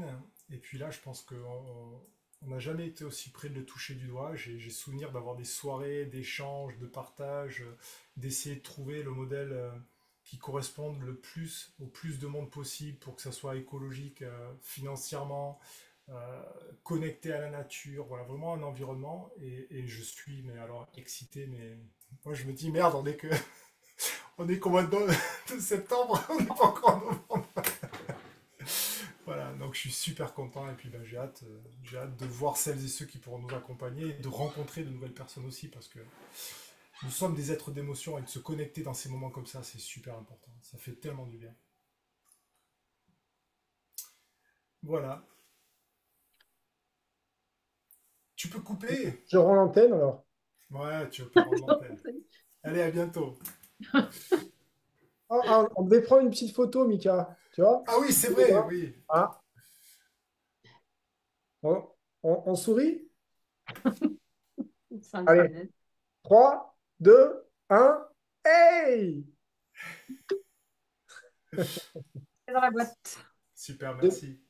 Et puis là, je pense qu'on on n'a jamais été aussi près de le toucher du doigt. J'ai souvenir d'avoir des soirées, d'échanges, de partage, d'essayer de trouver le modèle qui corresponde le plus au plus de monde possible pour que ça soit écologique, financièrement, connecté à la nature, voilà, vraiment un environnement. Et je suis, mais alors, excité, mais moi je me dis, merde, on est qu'au mois de septembre, on n'est pas encore en novembre. Voilà, donc je suis super content et puis ben, j'ai hâte de voir celles et ceux qui pourront nous accompagner et de rencontrer de nouvelles personnes aussi parce que nous sommes des êtres d'émotion et de se connecter dans ces moments comme ça, c'est super important. Ça fait tellement du bien. Voilà. Tu peux couper? Je rends l'antenne alors. Ouais, tu peux rendre l'antenne. Allez, à bientôt. Ah, ah, on devait prendre une petite photo, Mika. Tu vois? Ah oui, c'est vrai, oui. Ah, on, on sourit? Ça me Allez, semble. 3, 2, 1. Hey! C'est dans la boîte. Super, merci.